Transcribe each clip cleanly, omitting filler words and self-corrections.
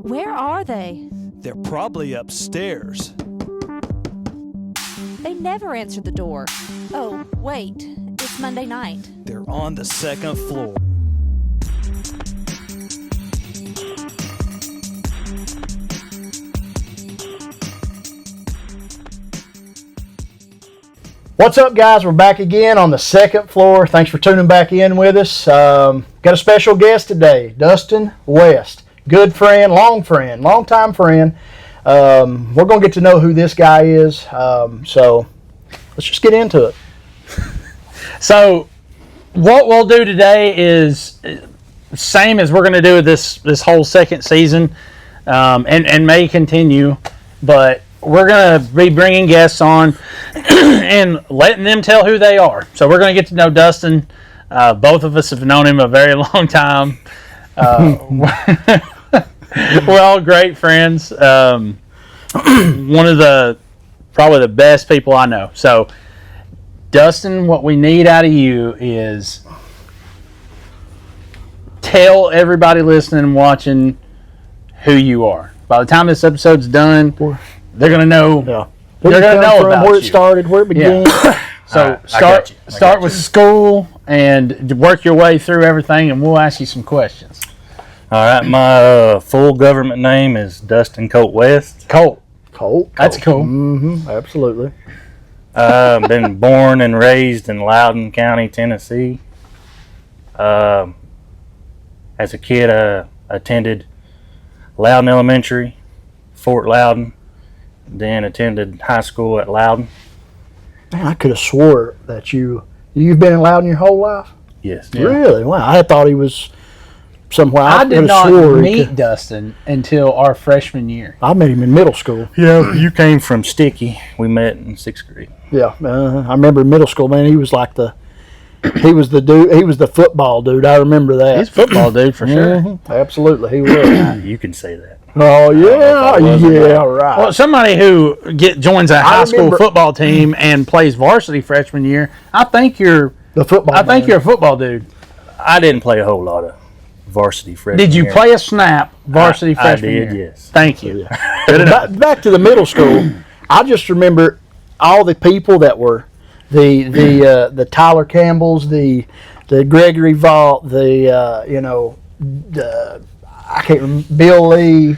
Where are they? They're probably upstairs. They never answered the door. Oh, wait. It's Monday night. They're on the second floor. What's up, guys? We're back again on the second floor. Thanks for tuning back in with us. Got a special guest today, Dustin West. Good friend, long-time friend. We're going to get to know who this guy is. So let's just get into it. So what we'll do today is same as we're going to do this whole second season, and may continue, but we're going to be bringing guests on and letting them tell who they are. So we're going to get to know Dustin. Both of us have known him a very long time. We're all great friends. One of probably the best people I know. So, Dustin, what we need out of you is tell everybody listening and watching who you are. By the time this episode's done, they're going to know. Yeah. They're going to know about where it you. started, where it began. Yeah. So Right, start with school and work your way through everything, and we'll ask you some questions. All right, my full government name is Dustin Colt West. Colt. That's cool. Mm-hmm. Absolutely. I've been born and raised in Loudoun County, Tennessee. As a kid, I attended Loudoun Elementary, Fort Loudoun, then attended high school at Loudoun. Man, I could have swore that you've been in Loudoun your whole life. Yes. Yeah. Really? Wow. I thought he was somewhere. I did could have not swore meet Dustin until our freshman year. I met him in middle school. Yeah, you came from Sticky. We met in 6th grade. Yeah, I remember in middle school, man. He was like he was the dude. He was the football dude. I remember that. He's a football dude for sure. Mhm. Absolutely, he was. You can say that. Oh yeah, yeah, right. Well, somebody who joins a high school remember- football team and plays varsity freshman year, I think you're The football. a football dude. I didn't play a whole lot of varsity freshman Did you year. play a snap varsity freshman year? I did, yes. Thank you. Back to the middle school. I just remember all the people that were the Tyler Campbells, the Gregory Vault, I can't remember, Bill Lee,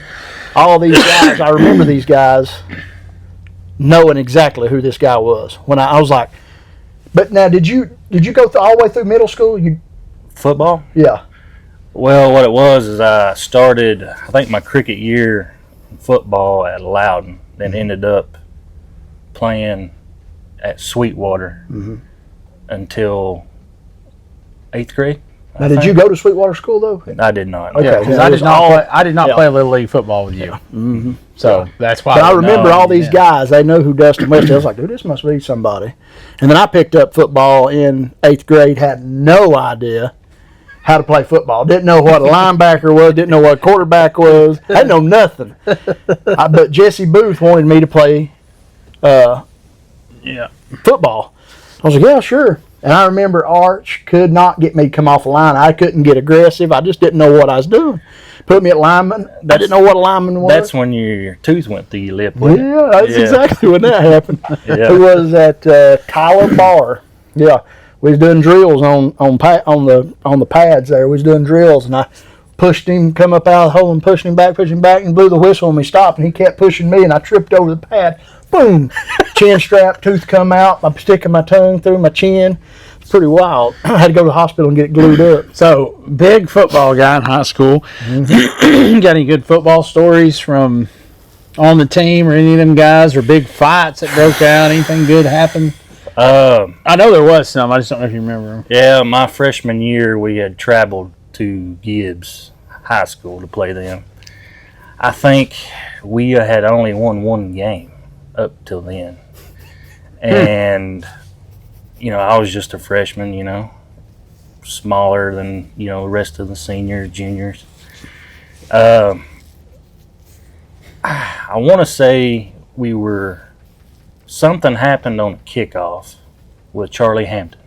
all these guys. I remember these guys knowing exactly who this guy was when I was like. But now, did you go all the way through middle school? Football? Yeah. Well, what it was is I started, I think, my cricket year in football at Loudoun, then ended up playing at Sweetwater until 8th grade. Now, did you go to Sweetwater School though? I did not. Okay. Yeah, because I did not play Little League football with you. Mm-hmm. So that's why. But I remember know all you these then. guys. They know who Dustin West is. I was like, dude, this must be somebody. And then I picked up football in 8th grade. Had no idea how to play football. Didn't know what a linebacker was. Didn't know what a quarterback was. I didn't know nothing. But Jesse Booth wanted me to play football. I was like, yeah, sure. And I remember Arch could not get me to come off the line. I couldn't get aggressive. I just didn't know what I was doing. Put me at lineman. I didn't know what a lineman was. That's when your tooth went through your lip, wasn't it? Yeah, that's exactly when that happened. Yeah. Who was at Tyler Bar? Yeah, we was doing drills on the pads there. We was doing drills, and I pushed him, come up out of the hole, and pushed him back, and blew the whistle, and we stopped, and he kept pushing me, and I tripped over the pad. Boom! Chin strap, tooth come out. I'm sticking my tongue through my chin. It's pretty wild. I had to go to the hospital and get it glued up. So big football guy in high school. Got any good football stories from on the team or any of them guys, or big fights that broke out? Anything good happened? I know there was some. I just don't know if you remember them. Yeah, my freshman year, we had traveled to Gibbs High School to play them. I think we had only won one game up till then. And, I was just a freshman, smaller than, the rest of the seniors, juniors. I want to say something happened on a kickoff with Charlie Hampton.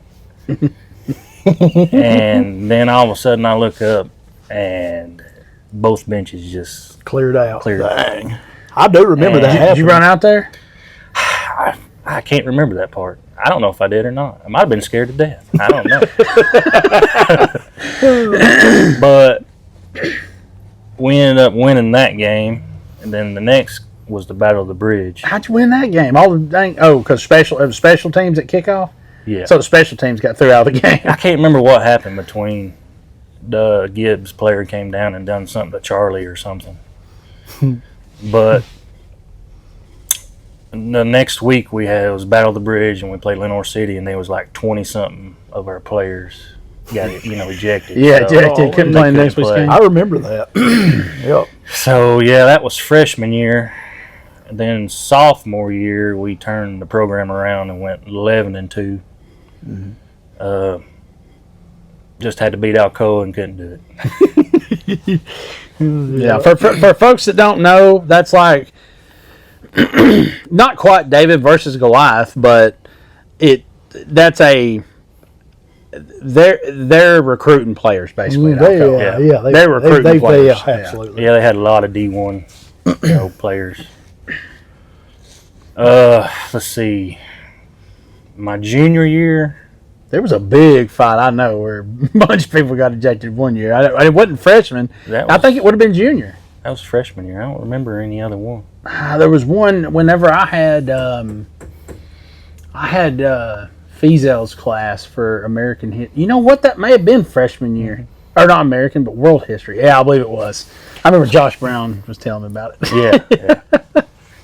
And then all of a sudden I look up and both benches just Cleared out. cleared. Dang. I do remember that And- happening. Did you run out there? I can't remember that part. I don't know if I did or not. I might have been scared to death. I don't know. But we ended up winning that game, and then the next was the Battle of the Bridge. How'd you win that game? All the dang. Oh, because it was special teams at kickoff. Yeah. So the special teams got through out of the game. I can't remember what happened between the Gibbs player came down and done something to Charlie or something. But the next week it was Battle of the Bridge, and we played Lenore City, and there was like 20-something of our players got ejected. Yeah, So, ejected. Couldn't they play next week's play. game. I remember that. Yep. So yeah, that was freshman year. And then sophomore year, we turned the program around and went 11-2. Just had to beat Alcoa and couldn't do it. Yeah, for folks that don't know, that's like not quite David versus Goliath, but they're recruiting players basically. at Alcoa. Yeah. They're recruiting players. Yeah, absolutely. Yeah, they had a lot of D1 players. Let's see. My junior year, There was a big fight, I know, where a bunch of people got ejected one year. It wasn't freshman. I think it would have been junior. that was freshman year. I don't remember any other one. There was one whenever I had Fiesel's class for American history. You know what? That may have been freshman year. Or not American, but world history. Yeah, I believe it was. I remember Josh Brown was telling me about it. Yeah.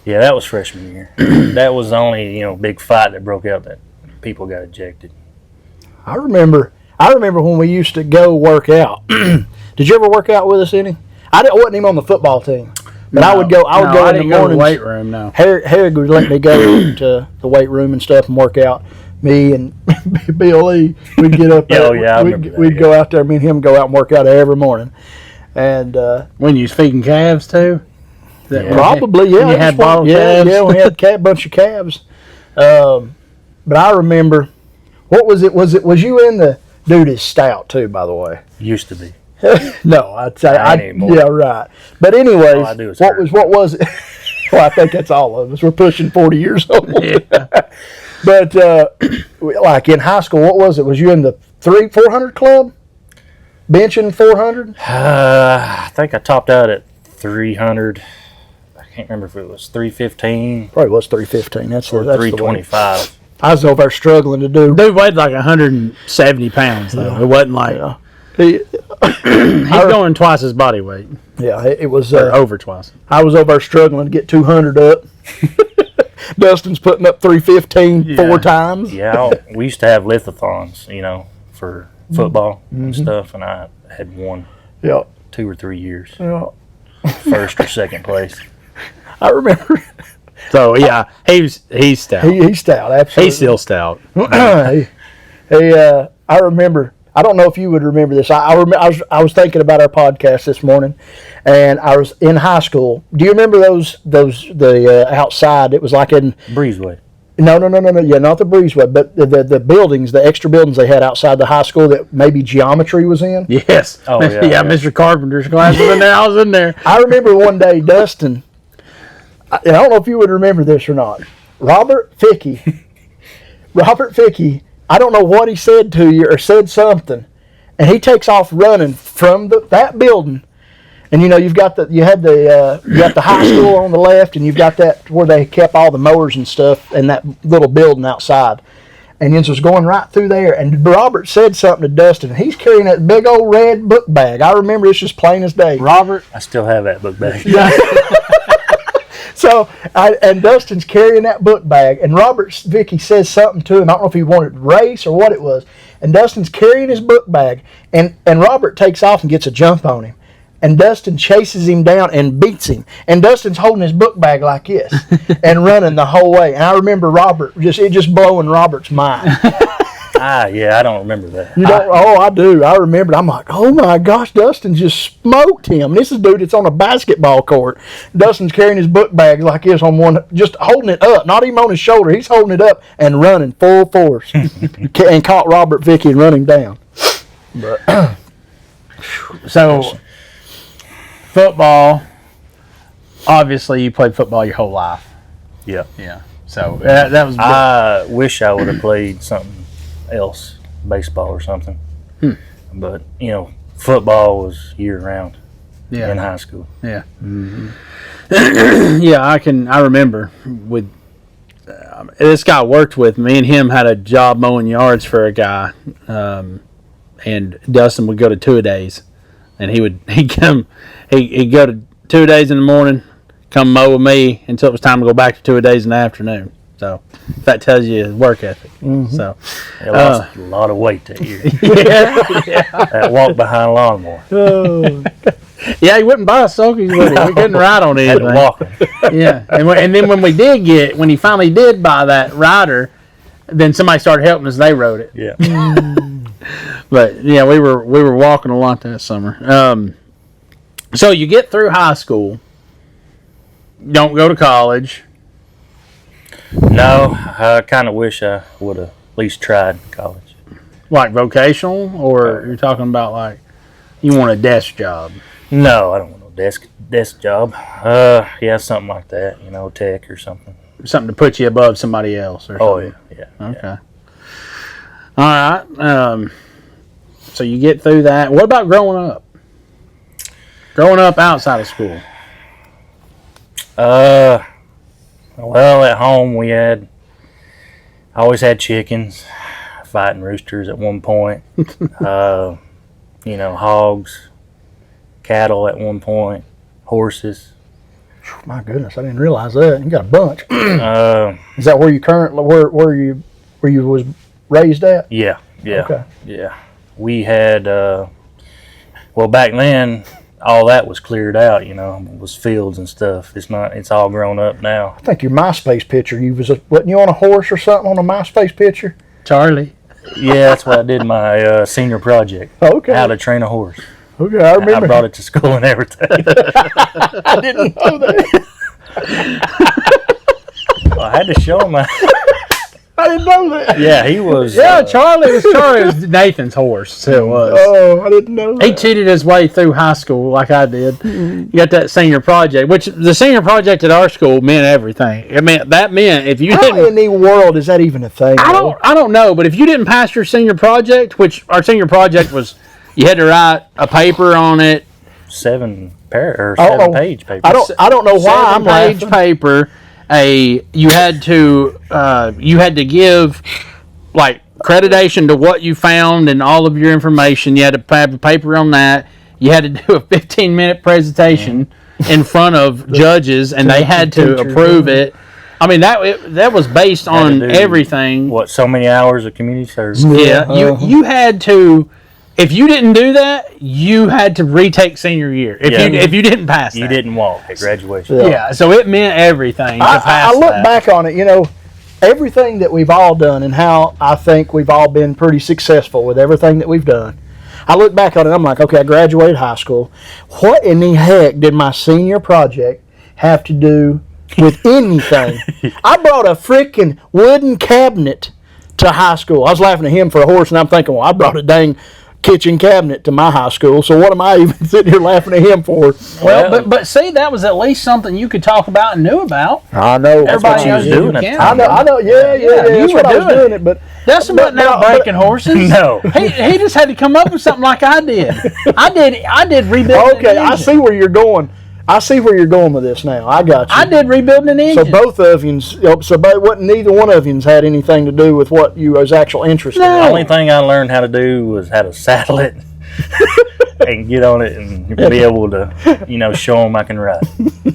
Yeah, that was freshman year. That was the only, big fight that broke out that people got ejected. I remember when we used to go work out. Did you ever work out with us any? I wasn't even on the football team, but I would go in the morning. Weight room. No, Harry would let me go to the weight room and stuff and work out. Me and Bill Lee, we'd get up there. Oh, yeah, I remember that, we'd go out there. Me and him go out and work out every morning. And when you was feeding calves too. probably, yeah. You had bottle yeah, calves. yeah, we had a bunch of calves. But I remember, what was it? Was you in the dude is stout too? By the way, Used to be. no, I'd say I ain't anymore. yeah, right. But anyways, All I do is what curse. was it? Well, I think that's all of us. We're pushing 40 years old. Yeah. But like in high school, what was it? Was you in the 400 club? Benching 400? I think I topped out at 300. I can't remember if it was 315 Probably was 315. That's or the one. 325. I was over there struggling to do. Dude weighed like 170 pounds though. It wasn't like Yeah. he's going twice his body weight Yeah, it was. or over twice. I was over there struggling to get 200 up. Dustin's putting up 315 four times. Yeah, we used to have lithathons, for football and stuff, and I had won Yeah. 2 or 3 years, Yeah. first or second place. I remember. So yeah, he's stout. He's stout, absolutely. He's still stout. I remember. I don't know if you would remember this. I was thinking about our podcast this morning, and I was in high school. Do you remember the outside? It was like in Breezeway. no. Yeah, not the breezeway, but the buildings, the extra buildings they had outside the high school that maybe geometry was in. Yes. Oh, yeah. Mr. Carpenter's class was in there. I was in there. I remember one day Dustin. I don't know if you would remember this or not. Robert Fickey. I don't know what he said to you or said something, and he takes off running from that building. And you've got you got the high school on the left, and you've got that where they kept all the mowers and stuff in that little building outside. And Jens was going right through there, and Robert said something to Dustin. He's carrying that big old red book bag. I remember it's just plain as day. Robert. I still have that book bag. So, and Dustin's carrying that book bag, and Vicky says something to him. I don't know if he wanted to race or what it was. And Dustin's carrying his book bag, and Robert takes off and gets a jump on him. And Dustin chases him down and beats him. And Dustin's holding his book bag like this and running the whole way. And I remember Robert, just blowing Robert's mind. Yeah, I don't remember that. You don't? I do. I remember. I'm like, oh my gosh, Dustin just smoked him. This is dude that's on a basketball court. Dustin's carrying his book bag like this on one, just holding it up, not even on his shoulder. He's holding it up and running full force, and caught Robert Vicky and run him down. But So football. Obviously, you played football your whole life. Yeah. Yeah. So that was big. I wish I would have played something else, baseball or something. But football was year round in high school. Yeah. Yeah, I remember with this guy worked with me, and him had a job mowing yards for a guy, and Dustin would go to 2-a-days, and he'd go to 2-a-days in the morning, come mow with me until it was time to go back to 2-a-days in the afternoon. So if that tells you his work ethic. So I lost a lot of weight that year. yeah. That walk behind lawnmower. Yeah, he wouldn't buy us Sulkies, would he? We couldn't ride on Had anything. to walk 'em. Yeah, and then when he finally did buy that rider, then somebody started helping us. They rode it. Yeah. But yeah, we were walking a lot that summer. So you get through high school, don't go to college. No, I kind of wish I would have at least tried college. Like vocational, or you're talking about like you want a desk job? No, I don't want no desk job. Yeah, something like that. Tech or something. Something to put you above somebody else, or something. Oh yeah. Okay. All right. So you get through that. What about growing up? Growing up outside of school. Well, at home I always had chickens, fighting roosters at one point. Hogs, cattle at one point, horses. My goodness, I didn't realize that. You got a bunch. Uh, Is that where you where you was raised at? yeah. Okay. Yeah. We had, back then, all that was cleared out, it was fields and stuff. It's all grown up now. I think your MySpace picture, wasn't you on a horse or something on a MySpace picture? Charlie. Yeah, that's what I did my senior project. Okay. How to train a horse. Okay, I remember. I brought it to school and everything. I didn't know that. I had to show him. I didn't know that. Yeah, he was. Yeah, Charlie was Nathan's horse. So it was. Oh, I didn't know that. He cheated his way through high school like I did. You got that senior project, which the senior project at our school meant everything. That meant if you How didn't. in the world is that even a thing? I don't know, but if you didn't pass your senior project, which our senior project was, you had to write a paper on it. 7-page paper. I don't know why I'm 7-page laughing. paper. You had to give like accreditation to what you found and all of your information. You had to have a paper on that. You had to do a 15-minute presentation in front of judges, and they had to approve it. I mean that was based on everything. What, so many hours of community service? Yeah, you had to. If you didn't do that, you had to retake senior year. If you didn't pass that. You didn't walk at graduation. Yeah, so it meant everything to pass I look that. back on it, everything that we've all done and how I think we've all been pretty successful with everything that we've done. I look back on it, I'm like, okay, I graduated high school. What in the heck did my senior project have to do with anything? I brought a freaking wooden cabinet to high school. I was laughing at him for a horse, and I'm thinking, well, I brought a dang kitchen cabinet to my high school, so what am I even sitting here laughing at him for? Well, but see, that was at least something you could talk about and knew about. I know. That's what you was doing at the time. I know, yeah, you that's were what I was doing doing it, but Dustin wasn't out breaking horses. No. He just had to come up with something like I did. I did rebuilding okay, an I engine. see where you're going. I see where you're going with this now. I got you. I did rebuilding an engine. So both of you, neither one of you had anything to do with what you was actually interested The in. only thing I learned how to do was how to saddle it and get on it and be able to, show him I can ride.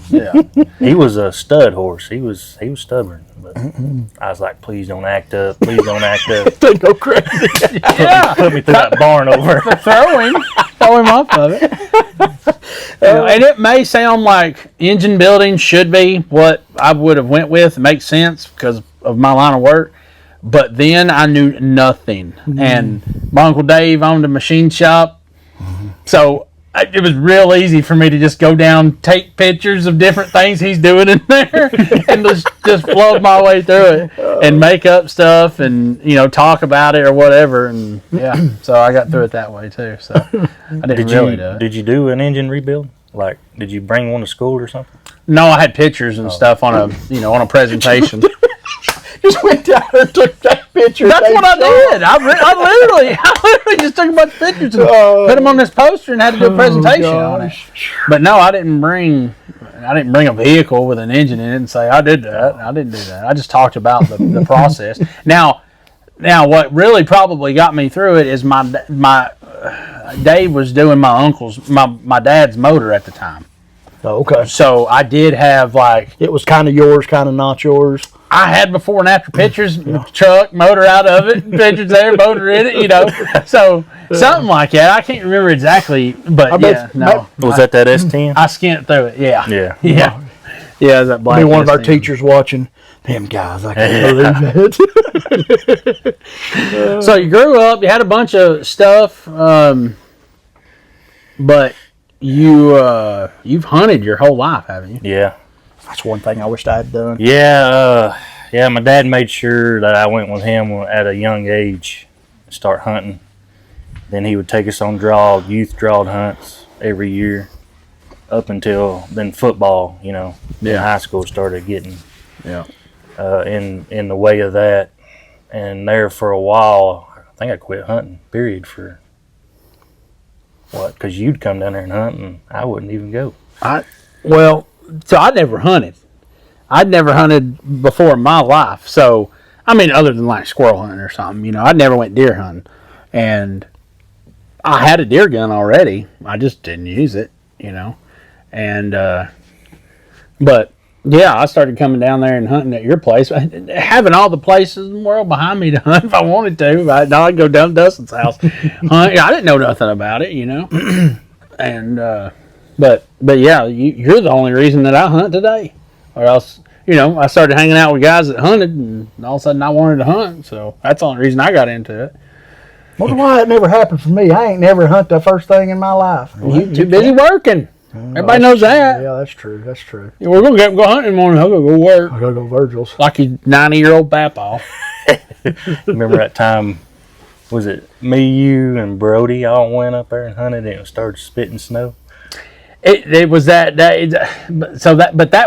Yeah. He was a stud horse. He was stubborn. But I was like, please don't act up. Please don't act up. They go crazy. Yeah. Put me through that barn over. Throw him off of it. And it may sound like engine building should be what I would have went with. It makes sense because of my line of work. But then I knew nothing. And my Uncle Dave owned a machine shop. So it was real easy for me to just go down, take pictures of different things he's doing in there, and just float my way through it and make up stuff and, talk about it or whatever. And yeah, so I got through it that way too. So I didn't really do it. Did you do an engine rebuild? Like, did you bring one to school or something? No, I had pictures and stuff on a presentation. Just went down there and took that picture. That's what I did. I literally just took a bunch of pictures and put them on this poster and had to do a presentation on it. But no, I didn't bring a vehicle with an engine in it and say I did that. I didn't do that. I just talked about the process. Now, what really probably got me through it is my Dave was doing my dad's motor at the time. Oh, okay. So I did have it was kind of yours, kind of not yours. I had before and after pictures, truck, motor out of it, pictures there, motor in it, So something like that. I can't remember exactly, but no. Was that S10? I skimmed through it, yeah. Yeah. Yeah, that black. Be one of our teachers watching. Them guys, I can't believe it. So you grew up, you had a bunch of stuff, but you've hunted your whole life, haven't you? Yeah. That's one thing I wished I had done. Yeah, my dad made sure that I went with him at a young age to start hunting. Then he would take us on youth drawed hunts every year up until then football, in high school started getting in the way of that. And there for a while, I think I quit hunting, period, for what? Because you'd come down there and hunt and I wouldn't even go. So I never hunted. I'd never hunted before in my life. So, other than like squirrel hunting or something, I never went deer hunting. And I had a deer gun already. I just didn't use it, And, but yeah, I started coming down there and hunting at your place. Having all the places in the world behind me to hunt if I wanted to. I'd go down to Dustin's house. I didn't know nothing about it, And, But yeah, you're the only reason that I hunt today. Or else, I started hanging out with guys that hunted, and all of a sudden I wanted to hunt. So that's the only reason I got into it. Wonder why it never happened for me. I ain't never hunt the first thing in my life. You too busy working. Everybody knows that. Yeah, that's true. That's true. Yeah, we're going to go hunting in the morning. I'll go work. I gotta go Virgil's. Like you 90-year-old Papaw. Remember that time, was it me, you, and Brody all went up there and hunted and it started spitting snow? It was that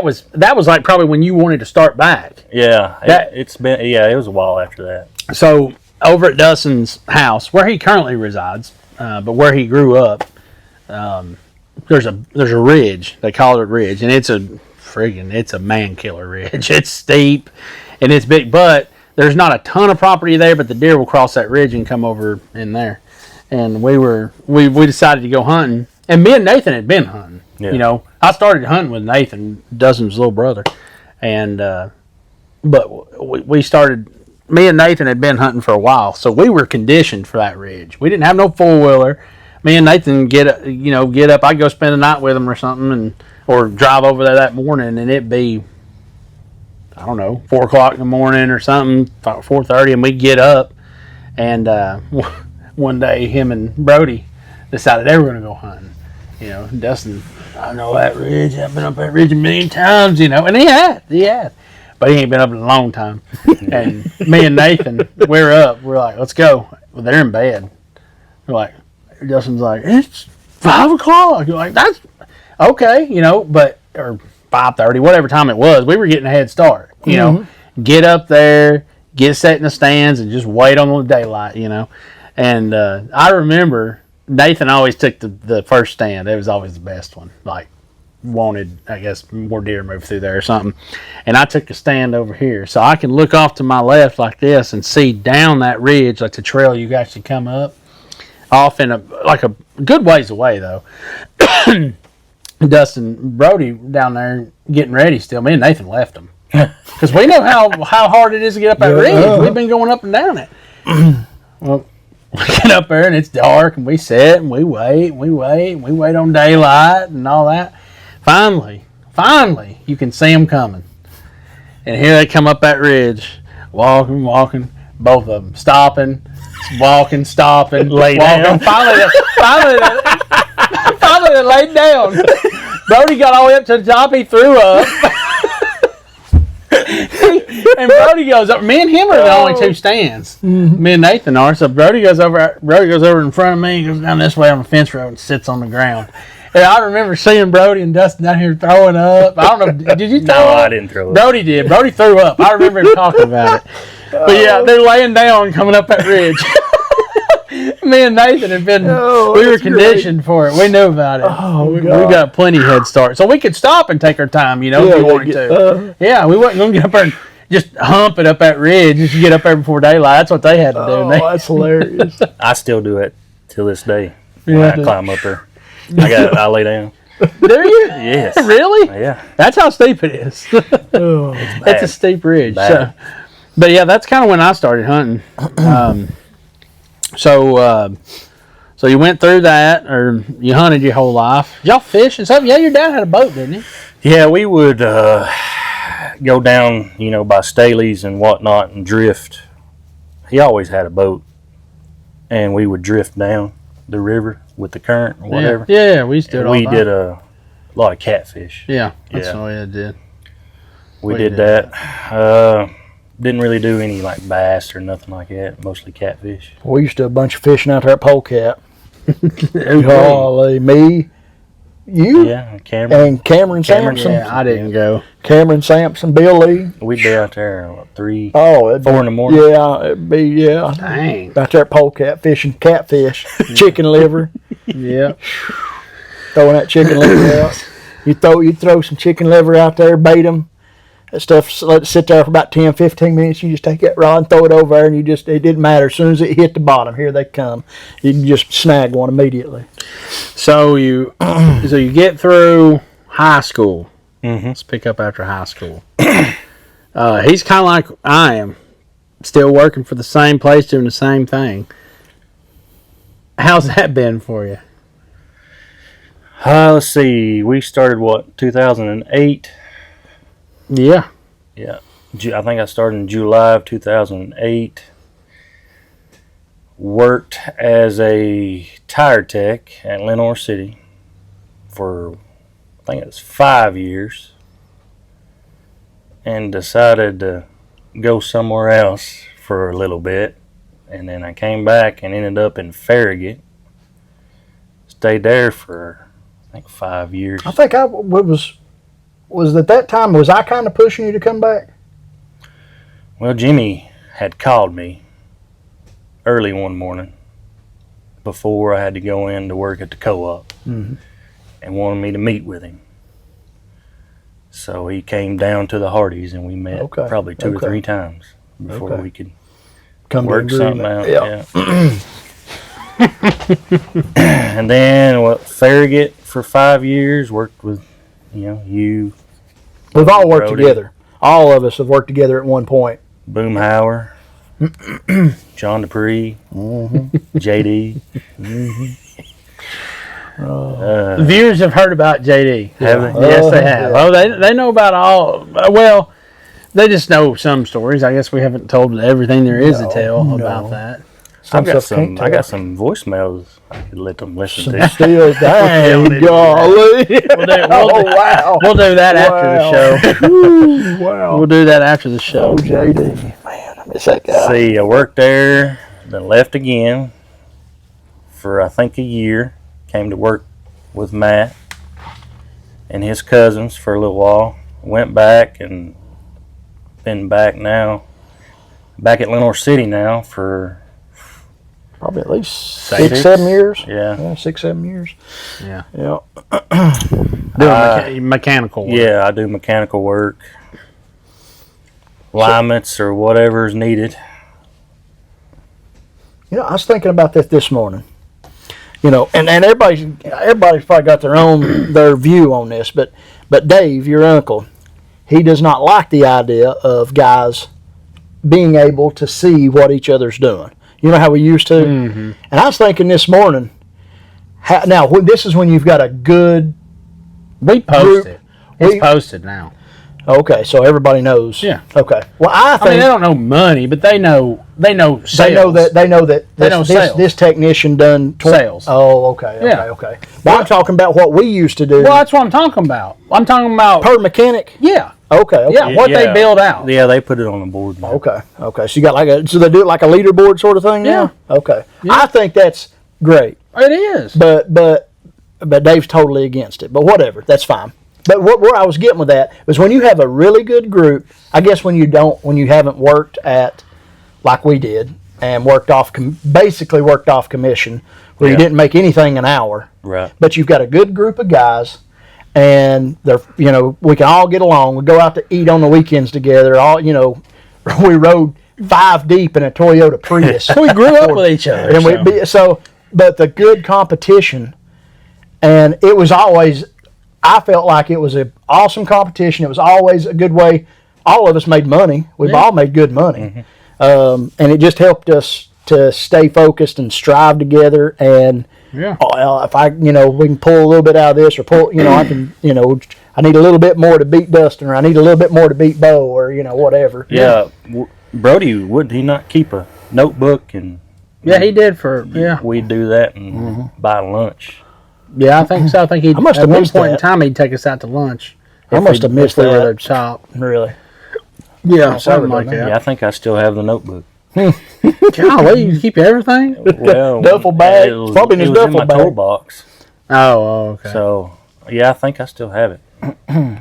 was like probably when you wanted to start back. Yeah, it was a while after that. So over at Dustin's house, where he currently resides, but where he grew up, there's a ridge. They call it a ridge, and it's a man killer ridge. It's steep and it's big, but there's not a ton of property there. But the deer will cross that ridge and come over in there. And we decided to go hunting. And me and Nathan had been hunting. Yeah. I started hunting with Nathan, Dustin's little brother. And, but we started, me and Nathan had been hunting for a while. So we were conditioned for that ridge. We didn't have no four-wheeler. Me and Nathan get up. I'd go spend the night with him or something or drive over there that morning and it'd be, 4 o'clock in the morning or something, 4:30, and we'd get up. And, one day him and Brody decided they were going to go hunting. Dustin, I know that ridge. I've been up that ridge a million times, and he had. But he ain't been up in a long time. And me and Nathan, we're up. We're like, let's go. Well, they're in bed. We're like, Dustin's like, it's 5 o'clock. You're like, that's okay, or 5:30, whatever time it was. We were getting a head start, Get up there, get set in the stands, and just wait on the daylight, And I remember Nathan always took the first stand. It was always the best one. Like, wanted, I guess, more deer move through there or something. And I took a stand over here. So I can look off to my left like this and see down that ridge, like the trail you guys should come up. Off in a good ways away, though. Dustin, Brody down there getting ready still. Me and Nathan left them. Because we know how hard it is to get up that ridge. We've been going up and down it. Well, we get up there and it's dark and we sit and we wait on daylight and all that. Finally, you can see them coming. And here they come up that ridge, walking, both of them stopping, stopping, lay walking. Down. Finally, they laid down. Brody got all the way up to the top. He threw up. And Brody goes up. Me and him are the only two stands. Mm-hmm. Me and Nathan are. So Brody goes over in front of me, goes down this way on the fence road and sits on the ground. And I remember seeing Brody and Dustin down here throwing up. I don't know. Did you throw No, up? I didn't throw up. Brody did. Brody threw up. I remember him talking about it. But yeah, they're laying down coming up that ridge. Me and Nathan had been, we were conditioned for it. We knew about it. Oh, we God. got plenty head start. So we could stop and take our time, if we wanted to. Yeah, we wasn't going to get up there and just hump it up that ridge just to get up there before daylight. That's what they had to do. Oh, that's hilarious. I still do it till this day. Yeah. When I climb up there. I lay down. Do you? Yes. Really? Yeah. That's how steep it is. Oh, It's a steep ridge. Bad. But yeah, that's kind of when I started hunting. So you went through that, or you hunted your whole life. Did y'all fish and stuff? Yeah, your dad had a boat, didn't he? Yeah, we would go down, by Staley's and whatnot and drift. He always had a boat. And we would drift down the river with the current or whatever. Yeah, we used to do it all We the did time. a lot of catfish. Yeah, that's Yeah. what we did. We We did did that. Didn't really do any like bass or nothing like that. Mostly catfish. we used to do a bunch of fishing out there at Polecat. Okay. Golly, me, you, Yeah, Cameron. and Cameron Cameron, Sampson. Yeah, I didn't go. Cameron Sampson, Bill Lee. We'd be out there at 3, Oh, it'd 4 in the morning. Yeah, it'd be, yeah. Dang. Out there at Polecat fishing catfish, chicken liver, Yeah. throwing that chicken liver out. You throw some chicken liver out there, bait them. That stuff, let it sit there for about 10, 15 minutes. You just take that rod and throw it over there, and it didn't matter. As soon as it hit the bottom, here they come. You can just snag one immediately. So you get through high school. Mm-hmm. Let's pick up after high school. He's kind of like I am, still working for the same place, doing the same thing. How's that been for you? Let's see. We started 2008. Yeah. Yeah. I think I started in July of 2008. Worked as a tire tech at Lenore City for, I think it was 5 years. And decided to go somewhere else for a little bit. And then I came back and ended up in Farragut. Stayed there for, I think, 5 years. I think was at that time, was I kind of pushing you to come back? Well, Jimmy had called me early one morning before I had to go in to work at the co-op and wanted me to meet with him. So he came down to the Hardee's and we met probably two or three times before we could Come to work something agreement. out. Yeah. And then Farragut for 5 years, worked with you, We've all worked Brody. together. All of us have worked together at one point. Boomhauer, John Dupree, JD. The viewers have heard about JD. Have they? Yes, they have. Yeah. Oh, they know about all. Well, they just know some stories. I guess we haven't told everything there is to tell about that. I got stuff can't tell. some voicemails I could let them listen to. Still, dang, golly. We'll do that after the show. Ooh, wow. We'll do that after the show. Oh, JD. Man, I miss that guy. See, I worked there, then left again for I think a year. Came to work with Matt and his cousins for a little while. Went back and been back now. Back at Lenore City now for Probably at least 6, Six. 7 years. yeah. 6, 7 years. Yeah. Yeah. Doing mechanical work. Yeah, I do mechanical work. Alignments or whatever is needed. I was thinking about that this morning. And everybody's probably got their view on this, but Dave, your uncle, he does not like the idea of guys being able to see what each other's doing. You know how we used to? Mm-hmm. And I was thinking this morning, now this is when you've got a good, We post Group. it. It's We- posted now. okay, so everybody knows. Yeah. Okay. Well, I I think mean, they don't know money, but they know sales. they know that They know sales. this technician done Sales. Oh, okay. Yeah. Okay. But I'm talking about what we used to do Well, that's what I'm talking about. I'm talking about. per mechanic. Yeah. Okay. Yeah. What they build out. Yeah, they put it on the board now. Okay. So you got so they do it like a leaderboard sort of thing now? Okay. Yeah. I think that's great. It is. But but Dave's totally against it. But whatever, that's fine. But where I was getting with that was when you have a really good group. I guess when you haven't worked at like we did and basically worked off commission, where you didn't make anything an hour. Right. But you've got a good group of guys, and we can all get along. We go out to eat on the weekends together. We rode 5 deep in a Toyota Prius. We grew up with each other. And but the good competition, and it was always, I felt like it was an awesome competition. It was always a good way. All of us made money. We've all made good money. And it just helped us to stay focused and strive together. And if we can pull a little bit out of this, or I can, I need a little bit more to beat Dustin, or I need a little bit more to beat Bo, or whatever. Yeah. Brody, would he not keep a notebook? And yeah, he did we'd do that and buy lunch. Yeah, I think so. I think I must have at one missed point in that. time he'd take us out to lunch. I must have missed we were that. at the top. Really? Yeah, something like that. Yeah, I think I still have the notebook. Golly, you keep everything? Well, Duffel bag. It was, Probably in his it was duffel in my bag. toolbox. Oh, okay. So yeah, I think I still have it.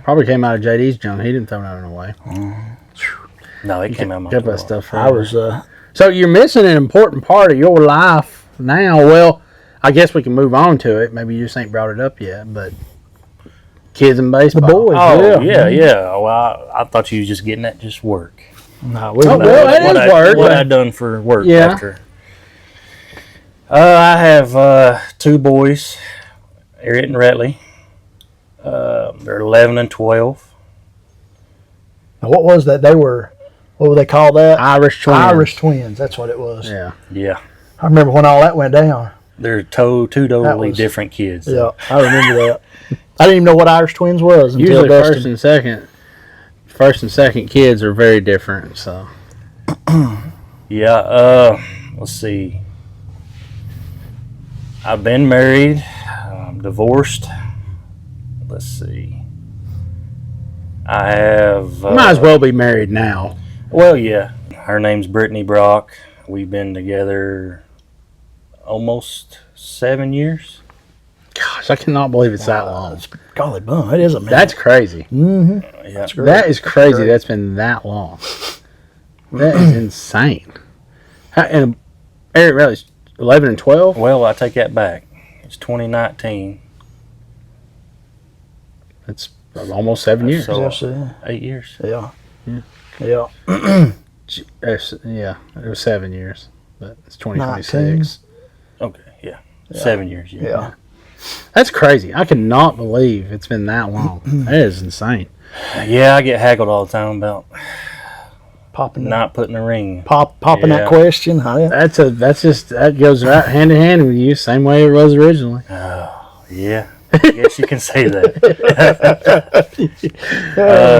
Probably came out of JD's junk. He didn't throw nothing away. No, it came out of my Kept that toolbox. stuff for I was. So you're missing an important part of your life now. Well, I guess we can move on to it. Maybe you just ain't brought it up yet, but kids and baseball. The boys. Oh yeah. Well, I thought you was just getting at just work. No, well, that is work. What I done for work Yeah. after. I have 2 boys, Eric and Ratley. They're 11 and 12. Now, what was that? What would they call that? Irish twins. Irish twins. That's what it was. Yeah. Yeah, I remember when all that went down. they're two totally was- different kids. Yeah, I remember that. I didn't even know what Irish twins was until Usually Dustin. first and second kids are very different. So Yeah. Let's see. I've been married. I'm divorced. Let's see. I have. might as well be married now. Well, yeah. Her name's Brittany Brock. We've been together almost 7 years. Gosh, I cannot believe it's that long. Golly bum, it is a minute. That's crazy. Yeah. That is crazy. That's been that long. That is insane. And Eric Riley's 11 and 12. Well, I take that back. It's 2019. That's almost 7 years. So, Yes, yeah. 8 years. Yeah. Yeah, it was 7 years, but it's 2026. Okay, yeah. 7 years. Yeah. That's crazy. I cannot believe it's been that long. That is insane. Yeah, I get haggled all the time about Popping not putting a ring. popping that Yeah. question. Huh? That goes right hand in hand with you, same way it was originally. Yeah, I guess you can say that.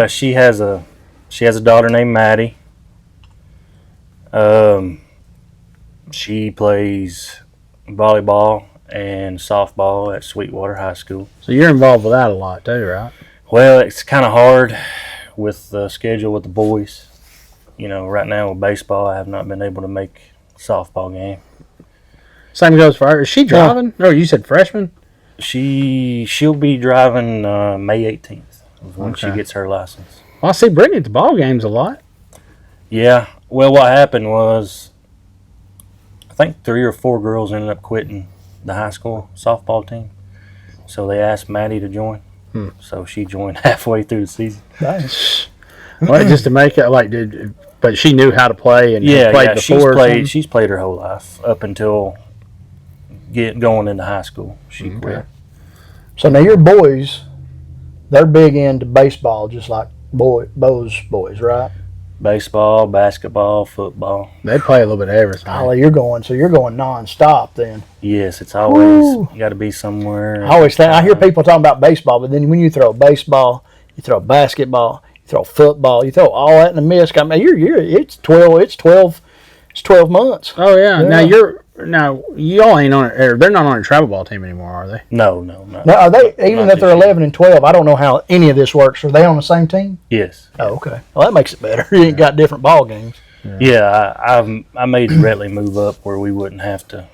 She has a daughter named Maddie. She plays volleyball and softball at Sweetwater High School. So you're involved with that a lot too, right? Well, it's kind of hard with the schedule with the boys. Right now with baseball, I have not been able to make softball game. Same goes for her. Is she driving? No, you said freshman. She'll be driving May 18th when she Okay. gets her license. Well, I see Brittany at the ball games a lot. Yeah. Well, what happened was, I think 3 or 4 girls ended up quitting the high school softball team. So they asked Maddie to join. So she joined halfway through the season. Nice. Well, just to make it but she knew how to play and had played before. She's played her whole life up until going into high school. She quit. So now your boys, they're big into baseball, just like Bo's boys, right? Baseball, basketball, football. They play a little bit of everything. Golly, you're going nonstop then. Yes, it's always you got to be somewhere. I always think I hear people talking about baseball, but then when you throw baseball, you throw basketball, you throw football, you throw all that in the mix. I mean, it's 12 months. Oh yeah. Yeah. Now y'all ain't on it. Or they're not on a travel ball team anymore, are they? No. Now, are they even Not if they're this year. 11 and 12? I don't know how any of this works. Are they on the same team? Yes. Oh, okay. Well, that makes it better. You ain't got different ball games. Yeah, I made Retley move up where we wouldn't have to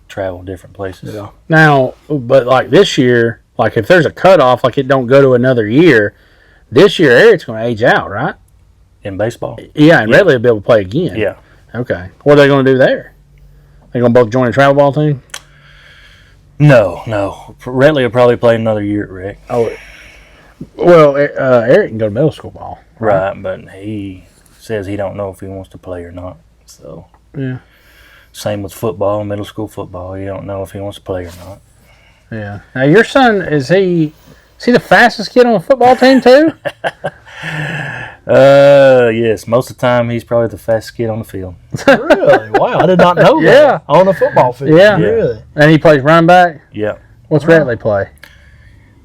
travel different places. Yeah. Now, but like this year, like if there's a cutoff, like it don't go to another year, this year Eric's going to age out, right? In baseball? Yeah, and Redley will be able to play again. Yeah. Okay. What are they going to do there? They going to both join a travel ball team? No. Redley will probably play another year at Rick. Oh, well, Eric can go to middle school ball. Right, but he says he don't know if he wants to play or not. So Yeah. same with football, middle school football. You don't know if he wants to play or not. Yeah. Now your son, is he the fastest kid on the football team too? Yes. Most of the time, he's probably the fastest kid on the field. Really? Wow, I did not know Yeah. that. On a football field. Yeah. Really? And he plays running back? Yeah. What's Redley play?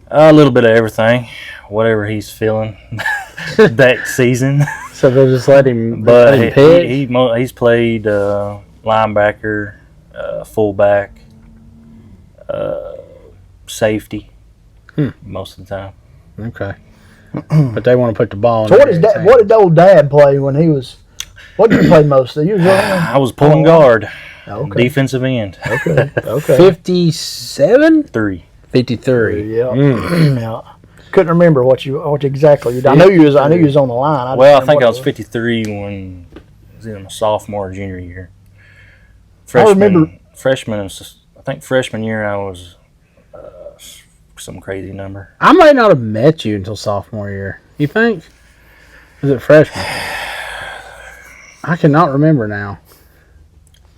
A little bit of everything, whatever he's feeling that season. So they'll just let him, But pick? he's played linebacker, fullback, safety most of the time. Okay. But they want to put the ball in So Eric's hand. what did old Dad play when he was? What did you play most of? You was running? I was pulling guard, Okay. defensive end, Okay. Okay. 57? 3. 53. Yeah. Mm. Yeah. Couldn't remember what exactly you did. I knew you was on the line. Well, I didn't think I remember was what 53 when I was in my sophomore or junior year. remember- Freshman. I think freshman year I was some crazy number. I might not have met you until sophomore year. You think? Was it freshman? I cannot remember now.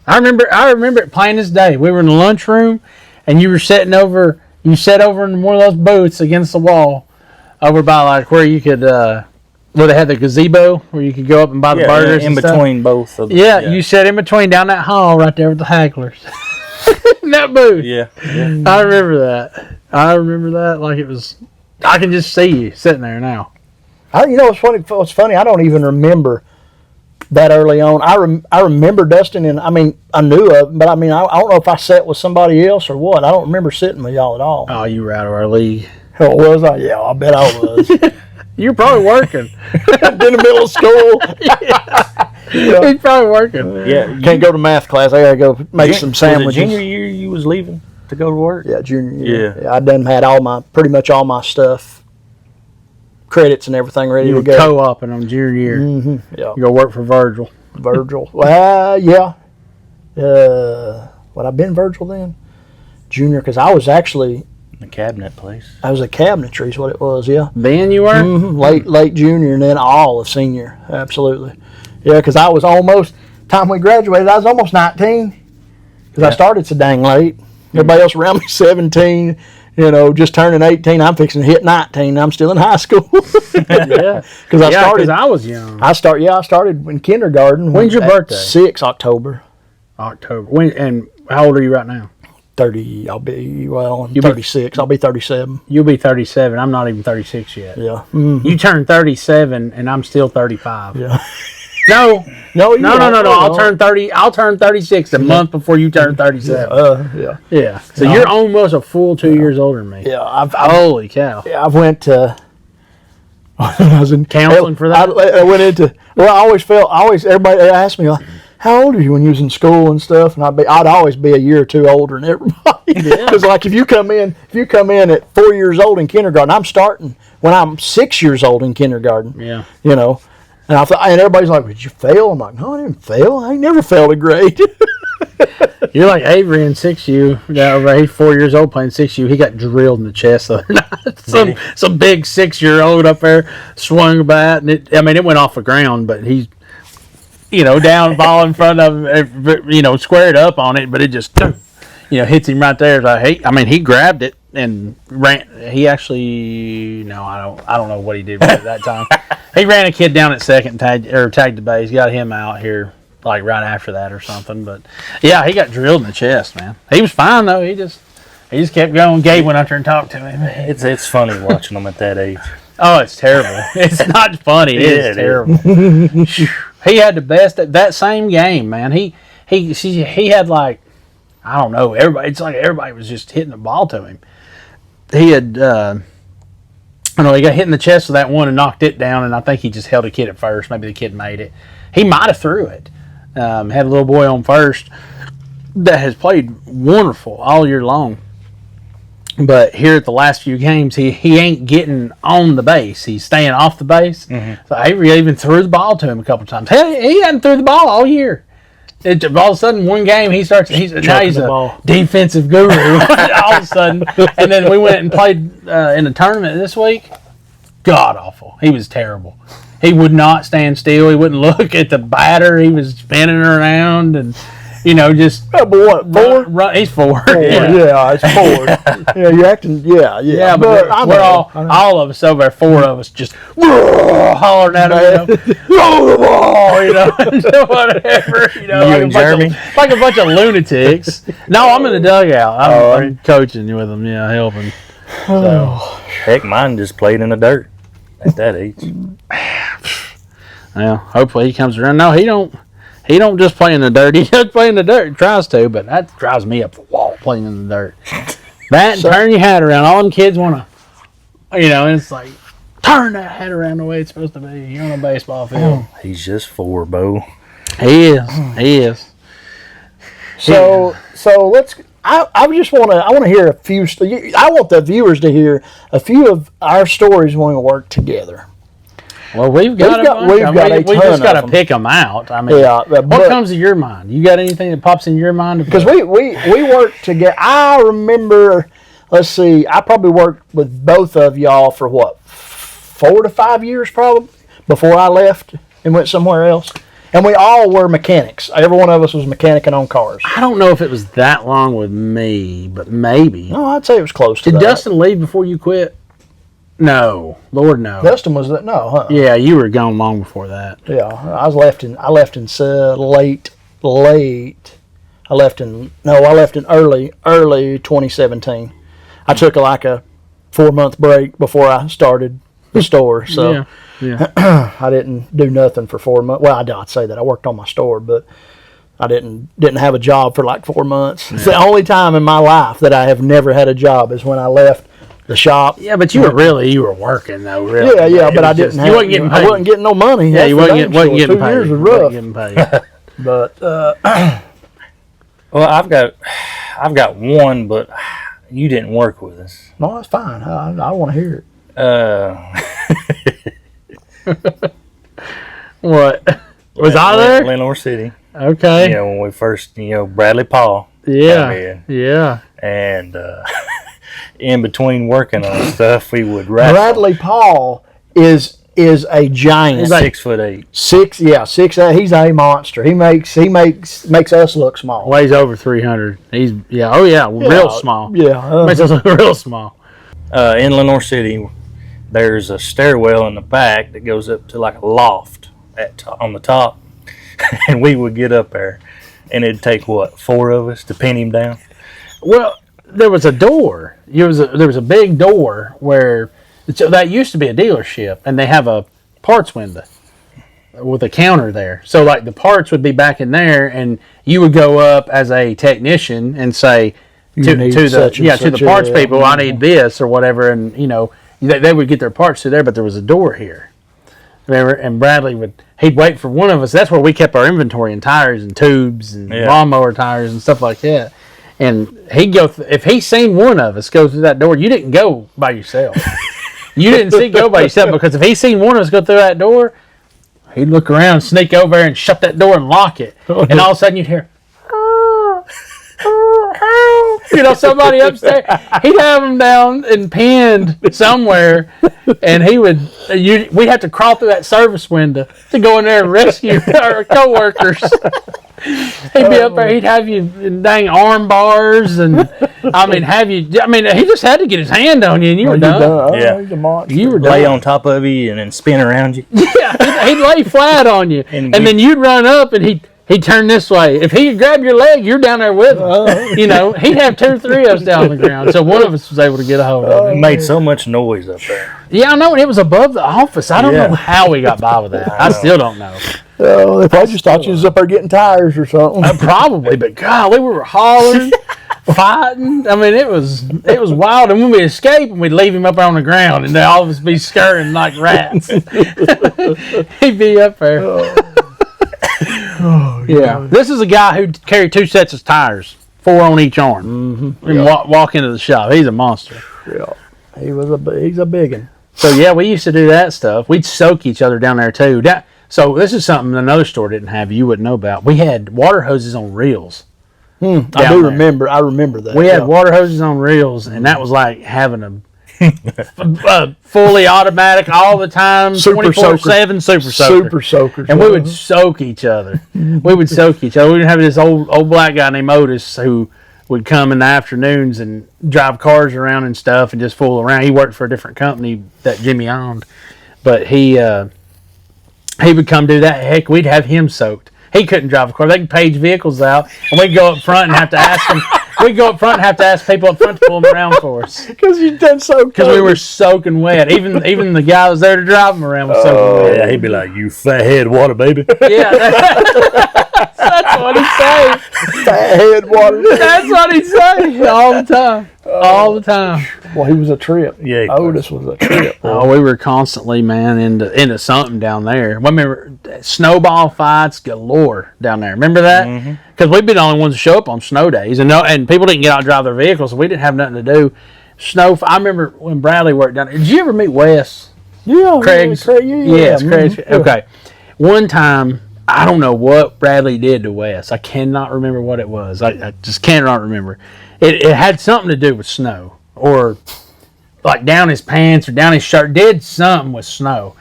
I remember it plain as day. We were in the lunchroom, and you were sitting over. You sat over in one of those booths against the wall, over by like where you could, where they had the gazebo, where you could go up and buy the burgers. in and stuff. between both of them. Yeah, you sat in between down that hall right there with the hacklers. In that booth. Yeah. I remember that like it was. I can just see you sitting there now. You know what's funny? I don't even remember that early on. I remember Dustin, and I mean I knew of him, but I mean I don't know if I sat with somebody else or what. I don't remember sitting with y'all at all. Oh, you were out of our league. Oh, was I? Yeah, I bet I was. You're probably working. In the middle of school. He's probably working. Yeah. Can't go to math class. I gotta go make some Was sandwiches. it junior year you was leaving to go to work? Yeah, junior year. Yeah. I done had pretty much all my stuff, credits and everything ready You to were go. co-oping on junior year. Mm-hmm. Yeah, You go work for Virgil. Virgil. Yeah. What I've been Virgil then? Junior, because I was actually The cabinet place. a cabinetry is what it was. Yeah. Then you were? Mm-hmm. Late junior and then all of senior. Absolutely. Yeah, because I was almost, time we graduated, I was almost 19. Because I started so dang late. Everybody else around me 17, just turning 18. I'm fixing to hit 19. I'm still in high school. Yeah. Because I Yeah, started. because I was young. I started in kindergarten. When's your at birthday? 6 October. October. And how old are you right now? 30. I'll be, I'm You'll be- 36. I'll be 37. You'll be 37. I'm not even 36 yet. Yeah. Mm-hmm. You turned 37, and I'm still 35. Yeah. No. No. No. I'll turn 30. I'll turn 36 a month before you turn 37. Yeah. Yeah. So you're almost a full 2 years older than me. Yeah. Holy cow. I've went to. I was in Counseling for that? I went into. Well, everybody asked me, like, how old are you when you was in school and stuff? And I'd always be a year or two older than everybody. Because like if you come in at 4 years old in kindergarten, I'm starting when I'm 6 years old in kindergarten. Yeah. And and everybody's like, did you fail? I'm like, no, I didn't fail. I ain't never failed a grade. You're like Avery in 6U. Yeah, he's 4 years old playing 6U. He got drilled in the chest the other night. Some big 6-year-old up there swung a bat, and it went off the ground, but he's down ball in front of him, squared up on it, but it just hits him right there. He grabbed it and ran. He actually I don't know what he did with it that time. He ran a kid down at second, tagged the base, got him out here like right after that or something. But yeah, he got drilled in the chest, man. He was fine though. He just kept going. Gabe went out there and talked to him. It's funny watching them at that age. Oh, it's terrible. It's not funny. It's terrible. He had the best at that same game, man. He had like, I don't know, everybody. It's like everybody was just hitting the ball to him. He had, he got hit in the chest with that one and knocked it down, and I think he just held a kid at first. Maybe the kid made it. He might have threw it. Had a little boy on first, that has played wonderful all year long. But here at the last few games, he ain't getting on the base. He's staying off the base. Mm-hmm. So Avery even threw the ball to him a couple of times. He hadn't threw the ball all year. All of a sudden, one game he's a defensive guru. All of a sudden, and then we went and played in a tournament this week. God awful. He was terrible. He would not stand still. He wouldn't look at the batter. He was spinning around and. Just but what, 4? He's 4. Yeah, it's 4. Yeah, you're acting. Yeah. Yeah, but we're all of us over there. 4 of us just hollering at him. Throw the ball, whatever. Like a bunch of lunatics. No, I'm in the dugout. I'm coaching with them. Yeah, helping. So. Heck, mine just played in the dirt at that age. Well, hopefully he comes around. No, he don't. He don't just play in the dirt. He does play in the dirt. He tries to, but that drives me up the wall playing in the dirt. That turn your hat around. All them kids want to, it's like, turn that hat around the way it's supposed to be. You're on a baseball field. He's just 4, Bo. He is. So let's. I want to hear a few. I want the viewers to hear a few of our stories when we work together. Well, we've got we just got to pick them out. I mean, what comes to your mind? You got anything that pops in your mind? Because we worked together. I remember. Let's see. I probably worked with both of y'all for 4 to 5 years, probably before I left and went somewhere else. And we all were mechanics. Every one of us was mechanicing on cars. I don't know if it was that long with me, but maybe. No, I'd say it was close to that. Did Dustin leave before you quit? No, Lord, no. Dustin was that? No, huh? Yeah, you were gone long before that. Yeah, I left in late. I left in early 2017. I took like a 4-month break before I started the store, so I didn't do nothing for 4 months. Well, I'd say that I worked on my store, but I didn't have a job for like 4 months. Yeah. It's the only time in my life that I have never had a job is when I left the shop. Yeah, but you were working though, really. Yeah, but I didn't. You wasn't getting paid. I wasn't getting no money. Yeah, you wasn't getting paid. 2 years was rough. But well, I've got one, but you didn't work with us. No, that's fine. I want to hear it. What was I there? Lenore City. Okay. When we first, Bradley Paul. Yeah. And in between working on stuff, we would wrestle. Bradley Paul is a giant. He's 6'8". 6'8". He's a monster. He makes us look small. Weighs over 300. He's real small. Yeah, makes us look real small. In Lenore City, there's a stairwell in the back that goes up to like a loft on the top, and we would get up there, and it'd take 4 of us to pin him down. Well, there was a door. There was a big door where that used to be a dealership, and they have a parts window with a counter there. So like the parts would be back in there, and you would go up as a technician and say to the parts people, I need this or whatever, and they would get their parts through there. But there was a door here. Remember? And Bradley he'd wait for one of us. That's where we kept our inventory and tires and tubes and lawnmower tires and stuff like that. And he'd go if he seen one of us go through that door. You didn't go by yourself. You didn't go by yourself, because if he seen one of us go through that door, he'd look around, sneak over there, and shut that door and lock it. And all of a sudden you'd hear, somebody upstairs. He'd have him down and pinned somewhere, and we'd have to crawl through that service window to go in there and rescue our coworkers. He'd be up there. He'd have you in dang arm bars, and he just had to get his hand on you, and you were done. You were lay on top of you and then spin around you. Yeah, he'd lay flat on you, and then you'd run up, and he'd turn this way. If he could grab your leg, you're down there with him. He'd have 2 or 3 of us down on the ground, so one of us was able to get a hold of him. It made so much noise up there. Yeah, I know. It was above the office. I don't know how we got by with that. I still don't know. They probably just thought you was up there getting tires or something. Probably, but golly, we were hollering, fighting. I mean, it was wild. And when we escaped, we'd leave him up there on the ground, and all of us be scurrying like rats. He'd be up there. Oh Yeah. This is a guy who carried 2 sets of tires, 4 on each arm, and walk into the shop. He's a monster. Yeah. He's a big one. So yeah, we used to do that stuff. We'd soak each other down there too. So this is something another store didn't have. You wouldn't know about. We had water hoses on reels. I do remember. I remember that. We had water hoses on reels, and that was like having a fully automatic all the time, 24/7 super soaker. Super soakers. And we would soak each other. We would have this old black guy named Otis who would come in the afternoons and drive cars around and stuff and just fool around. He worked for a different company that Jimmy owned, but he would come do that. Heck, we'd have him soaked. He couldn't drive a car. They could page vehicles out, and we'd go up front and have to ask them. We'd go up front and have to ask people up front to pull them around for us. Because you'd done so. Because we were soaking wet. Even the guy that was there to drive them around was soaking wet. Yeah, he'd be like, "You fathead water baby." Yeah, that's what he'd say. Fathead water. That's what he'd say all the time. All the time. Well, he was a trip. Yeah, Otis was a trip. Oh, we were constantly, man, into something down there. I remember snowball fights galore down there. Remember that? Because we'd be the only ones to show up on snow days, and people didn't get out and drive their vehicles, so we didn't have nothing to do. I remember when Bradley worked down there. Did you ever meet Wes? Yeah, Craig's? Yes, Craig's. Okay. One time, I don't know what Bradley did to Wes. I cannot remember what it was. I just cannot remember. It had something to do with snow, or like down his pants or down his shirt. Did something with snow.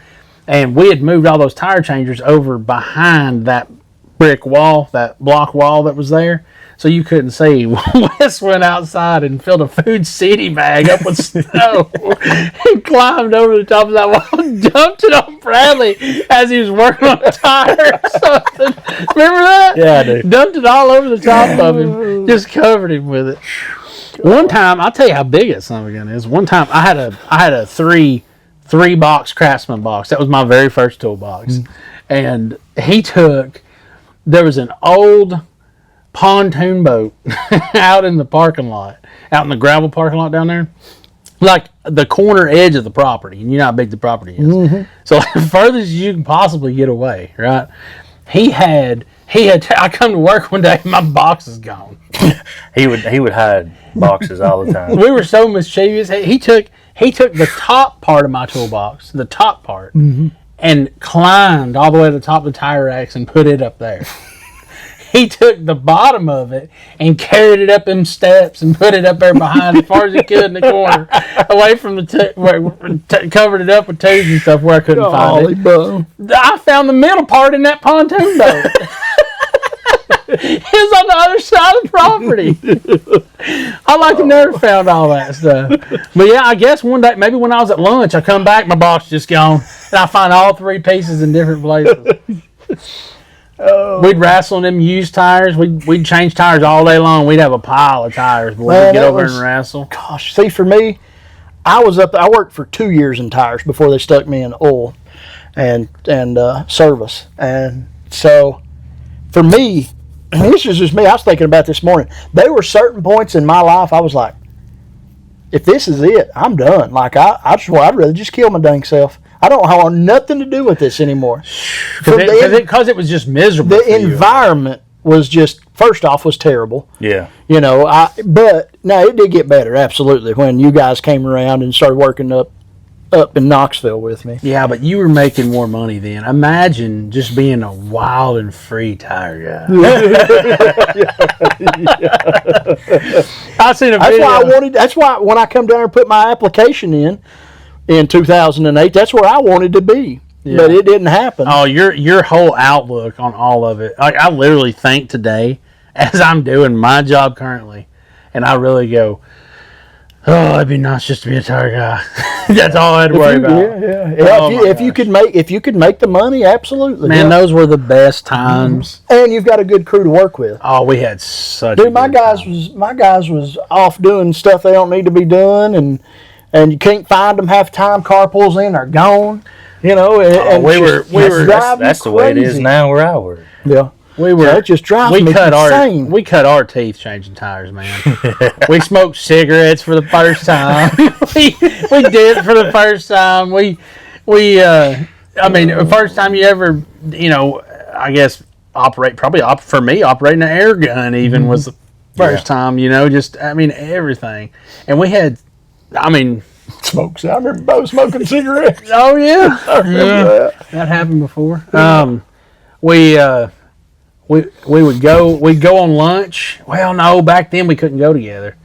And we had moved all those tire changers over behind that brick wall, that block wall that was there, so you couldn't see. Wes went outside and filled a Food City bag up with snow and climbed over the top of that wall and dumped it on Bradley as he was working on a tire or something. Remember that? Yeah, I do. Dumped it all over the top of him, just covered him with it. One time, I'll tell you how big that son of a gun is. One time, I had a three box Craftsman box. That was my very first toolbox, and there was an old pontoon boat out in the parking lot, out in the gravel parking lot down there, like the corner edge of the property, and you know how big the property is. So the furthest you can possibly get away, right? I come to work one day, my box is gone. He would hide boxes all the time. We were so mischievous. He took the top part of my toolbox, the top part, and climbed all the way to the top of the tire racks and put it up there. He took the bottom of it and carried it up them steps and put it up there behind as far as he could in the corner, away from covered it up with tubes and stuff where I couldn't find it. I found the middle part in that pontoon boat. It was on the other side of the property. I like to never found all that stuff. But yeah, I guess one day, maybe when I was at lunch, I come back, my box just gone, and I find all 3 pieces in different places. We'd wrestle in them used tires. We'd change tires all day long. We'd have a pile of tires, but we'd get over and wrestle. Gosh, see, for me, I worked for 2 years in tires before they stuck me in oil and service. And so, for me, this is just me. I was thinking about this morning. There were certain points in my life I was like, if this is it, I'm done. Like I'd rather just kill my dang self. I don't want nothing to do with this anymore. Because it was just miserable. The environment was just, first off, was terrible. Yeah. You know, but no, it did get better, absolutely, when you guys came around and started working up in Knoxville with me. Yeah, but you were making more money then. Imagine just being a wild and free tire guy. I seen a video. That's why when I come down and put my application in 2008, that's where I wanted to be. Yeah. But it didn't happen. Oh, your whole outlook on all of it. I literally think today, as I'm doing my job currently, and I really go, oh, it'd be nice just to be a tire guy. That's all I had to worry about. If you could make the money, absolutely. Man, those were the best times. And you've got a good crew to work with. Oh, we had such. Dude, my guys was off doing stuff they don't need to be doing, and you can't find them half the time. Car pulls in, they're gone. You know, that's the way it is now where I work. Yeah. It just drives me insane. We cut our teeth changing tires, man. We smoked cigarettes for the first time. we did it for the first time. The first time you ever, I guess, operating an air gun even was the first time, just, everything. And we had, Smokes. I remember both smoking cigarettes. oh yeah, I remember that happened before. We we'd go on lunch. Well, no, back then we couldn't go together.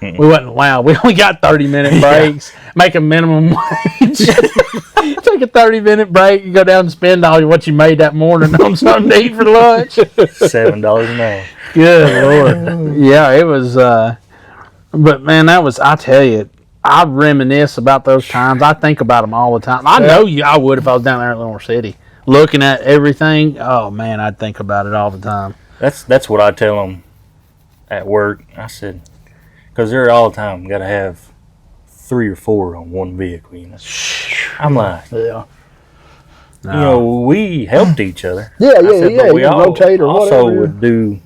We wasn't allowed. We only got 30-minute breaks. Make a minimum wage. Take a 30-minute break. You go down and spend all what you made that morning on something to eat for lunch. $7 an hour. Good Lord. Yeah, it was. But man, I tell you, I reminisce about those times. I think about them all the time. I know I would if I was down there in Lenore City, looking at everything. Oh man, I'd think about it all the time. That's what I tell them at work. I said, because they're all the time got to have 3 or 4 on one vehicle. I'm like, Yeah. we helped each other. Yeah, I yeah, said, yeah. but we You all rotate or also whatever. would do.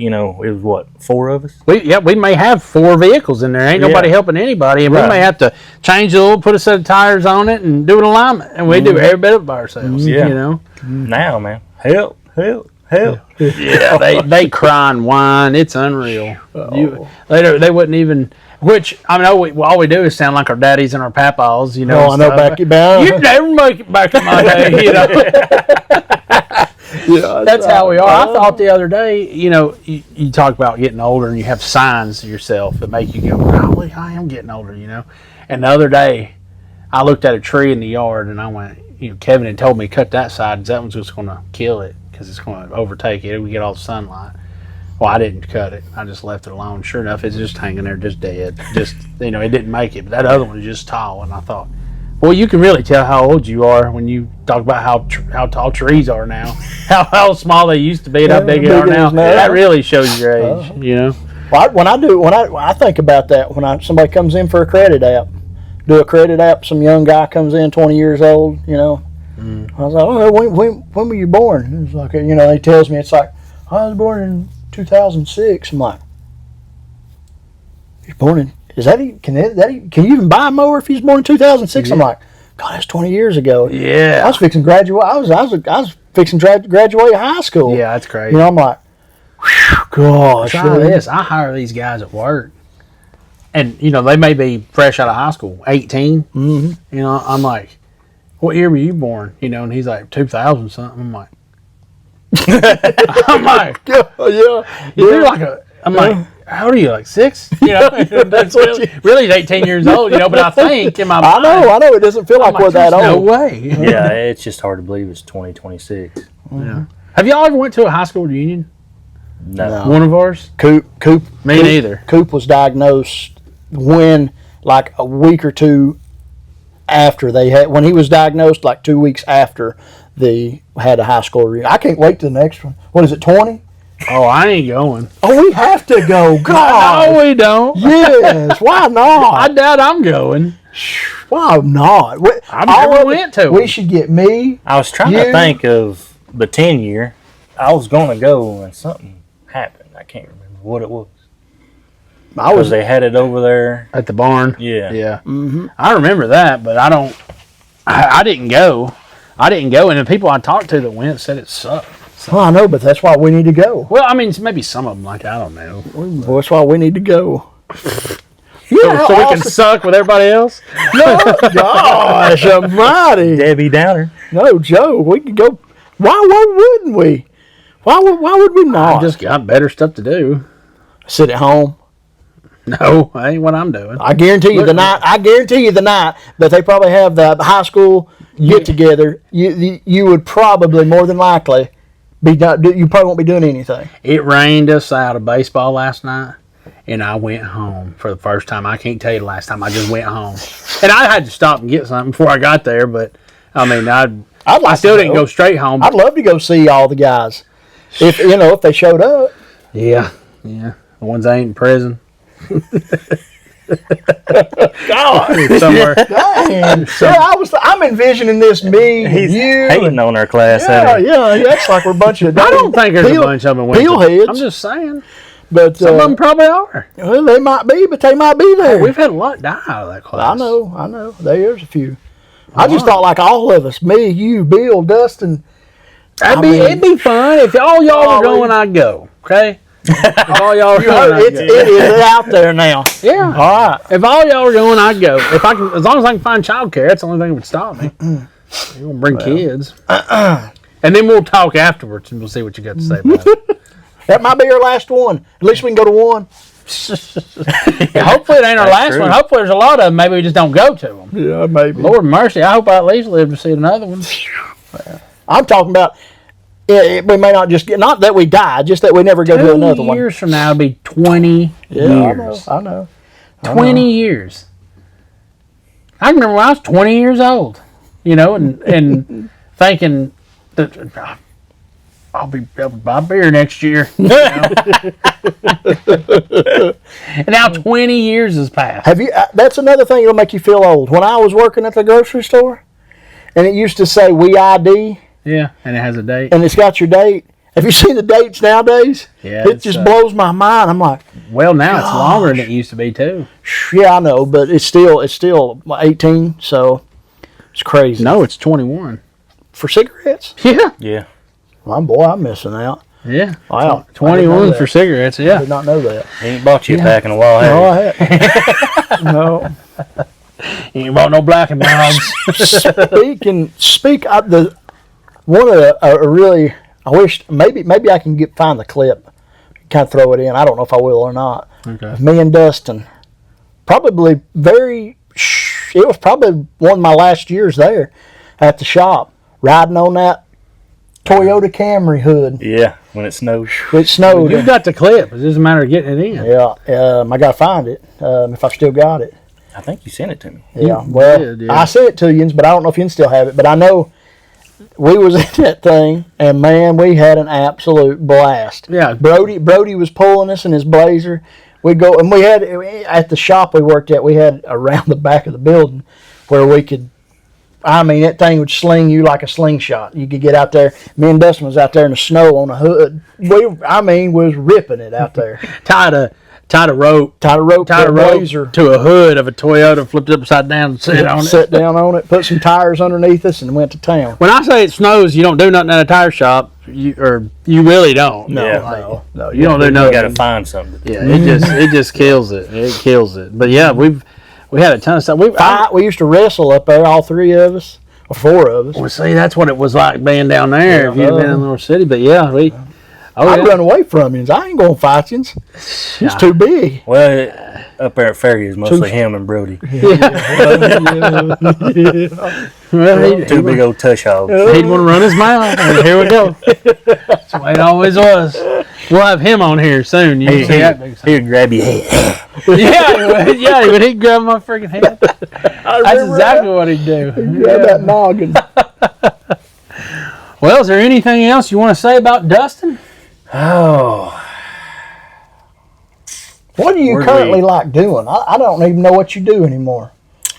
It was what, 4 of us? We may have 4 vehicles in there. Ain't nobody helping anybody, and we may have to change a little, put a set of tires on it, and do an alignment, and we do every bit of it by ourselves. Yeah. Now, man, help. Yeah, they cry and whine. It's unreal. They wouldn't even. Which all we do is sound like our daddies and our papas. I know. Back you down. You'd never make it back in my day. Yeah, That's how we are. I thought the other day, you talk about getting older and you have signs to yourself that make you go, golly, I am getting older, And the other day, I looked at a tree in the yard and I went, Kevin had told me cut that side. That one's just going to kill it because it's going to overtake it. We get all the sunlight. Well, I didn't cut it. I just left it alone. Sure enough, it's just hanging there, just dead. Just, it didn't make it. But that other one was just tall. And I thought, well, you can really tell how old you are when you talk about how tall trees are now, how small they used to be and how big they are now. That really shows your age, Well, when I think about that, when somebody comes in for a credit app, some young guy comes in, 20 years old, I was like, oh, when were you born? It's like, he tells me, it's like, I was born in 2006. I'm like, he's born in. Can you even buy a mower if he's born in 2006? Yeah. I'm like, God, that's 20 years ago. Yeah. I was fixing to graduate. I was fixing to graduate high school. Yeah, that's crazy. I'm like, whew, gosh. Try this. I hire these guys at work, and they may be fresh out of high school, 18. Mm-hmm. I'm like, what year were you born? And he's like 2000 something. I'm like, You're like I'm like, how old are you? Like 6? That's really 18 years old. But I think in my mind, I know. It doesn't feel like we're that old. No way. Yeah, it's just hard to believe it's 2026. Yeah. Have y'all ever went to a high school reunion? No. One of ours? Coop. Me neither. Coop was diagnosed like a week or 2 after when he was diagnosed, like 2 weeks after they had a high school reunion. I can't wait to the next one. What is it, 20? Oh, I ain't going. Oh, we have to go. God. No, we don't. Yes. Why not? I doubt I'm going. Why not? I never went to it. We should get me. I was trying to think of the 10-year. I was going to go and something happened. I can't remember what it was. Because they had it over there. At the barn? Yeah. Yeah. Mm-hmm. I remember that, but I didn't go. And the people I talked to that went said it sucked. Well, I know, but that's why we need to go. Well, maybe some of them, I don't know. Well, that's why we need to go. So we can suck with everybody else? No, gosh almighty. Debbie Downer. No, Joe, we could go. Why wouldn't we? Why would we not? I just got better stuff to do. Sit at home. No, that ain't what I'm doing. I guarantee you the night that they probably have the high school get together. You would probably more than likely be done. You probably won't be doing anything. It rained us out of baseball last night, and I went home for the first time. I can't tell you the last time. I just went home, and I had to stop and get something before I got there. But I still didn't go straight home. I'd love to go see all the guys if they showed up. Yeah, the ones that ain't in prison. God, somewhere. I'm envisioning this. He's you, hating on our class. Yeah. That's like we're a bunch of. I don't think there's a bunch of them. Peelheads. I'm just saying. But some of them probably are. Well, they might be, but they might be there. We've had a lot die out of that class. I know. There's a few. I just thought like all of us, me, you, Bill, Dustin, It'd be fun. If all y'all were going, I'd go. Okay? If all y'all were going, I'd go. It is out there now. Yeah. All right. If all y'all were going, I'd go. If I can, as long as I can find childcare, that's the only thing that would stop me. You won't bring kids. And then we'll talk afterwards, and we'll see what you got to say about it. That might be our last one. At least we can go to one. Yeah, hopefully it ain't our last true. one. Hopefully there's a lot of them. Maybe we just don't go to them. Yeah, maybe. Lord mercy, I hope I at least live to see another one. I'm talking about we may not just get, not that we die, just that we never go to another 2 one. years from now, it'll be 20 years. I know. 20 years. I can remember when I was 20 years old, and thinking that I'll buy beer next year. And now 20 years has passed. Have you? That's another thing that'll make you feel old. When I was working at the grocery store, and it used to say "We ID," Yeah, and it has a date. and it's got your date. Have you seen the dates nowadays? Yeah, it it's, just blows my mind. I'm like, Well, now it's longer than it used to be too. yeah, I know, but it's still 18, so it's crazy. No, it's 21. For cigarettes? Yeah, Yeah. My boy, I'm missing out. yeah. Wow, 21 for cigarettes. I Yeah. did not know that. He ain't bought you a pack in a while, have No, he? I hadn't. No. You ain't bought no black and browns. I wish maybe I can find the clip, kind of throw it in. I don't know if I will or not. Okay. Me and Dustin, it was probably one of my last years there at the shop, riding on that Toyota Camry hood. Yeah, when it snows. It snowed. You've got the clip. It doesn't matter getting it in. Yeah, I got to find it if I've still got it. I think you sent it to me. Yeah, You well, did, yeah. I sent it to you, but I don't know if you still have it. But I know we was in that thing, and man, we had an absolute blast. Yeah. Brody was pulling us in his Blazer. We go, and we had at the shop we worked at. We had around the back of the building where we could. I mean, that thing would sling you like a slingshot. You could get out there. Me and Dustin was out there in the snow on the hood. Was ripping it out there. Tied a rope Blazer. to a hood of a Toyota, flipped it upside down and sit on it. Sat down on it, put some tires underneath us, and went to town. When I say it snows, you don't do nothing at a tire shop. You really don't. Yeah. No, You don't do You nothing. got to find something. Yeah, it just kills it. It kills it. But yeah, we had a ton of stuff. We used to wrestle up there, all three of us, or four of us. Well, see, that's what it was like being down there if you'd been in North City. But yeah, I'd run away from you. I ain't going to fight you. He's too big. Well, up there at Ferry is mostly him and Brody. Well, Two big old tush hogs. he'd want to run his mouth. And here we go. That's the way it always was. We'll have him on here soon. You can see that big He'd grab your head. yeah, but he'd grab my freaking head. That's exactly what he'd do. Grab that noggin. Well, is there anything else you want to say about Dustin? Oh. What do you Where do currently we- like doing? I don't even know what you do anymore.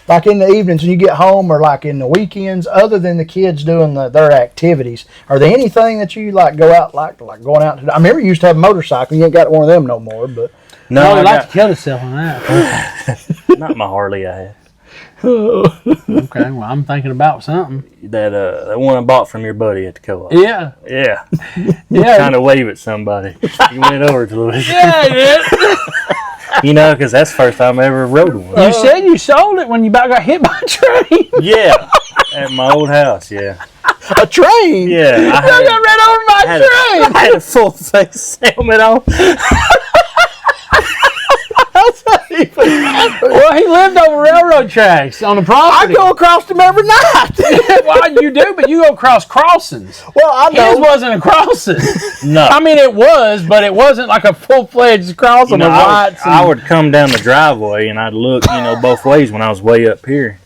Like in the evenings when you get home, or like in the weekends, other than the kids doing their activities, are there anything that you like go out like going out to? I remember you used to have a motorcycle. You ain't got one of them no more, but No, I I would like to got, kill himself on that. not my Harley I had. Okay, well, I'm thinking about something. That one I bought from your buddy at the co-op. Yeah. Yeah. Yeah. Trying to wave at somebody. He went over to the Yeah, he did. because that's the first time I ever rode one. You said you sold it when you about got hit by a train. Yeah. At my old house, yeah. a train. Yeah. You got ran over by a train. I had a full face helmet on. Well, he lived over railroad tracks on the I property. go across them every night. Well, you do, but you go across crossings. Well, I His know. wasn't a crossing. No. I mean, it was, but it wasn't like a full-fledged crossing with lights. I would come down the driveway and I'd look, both ways when I was way up here.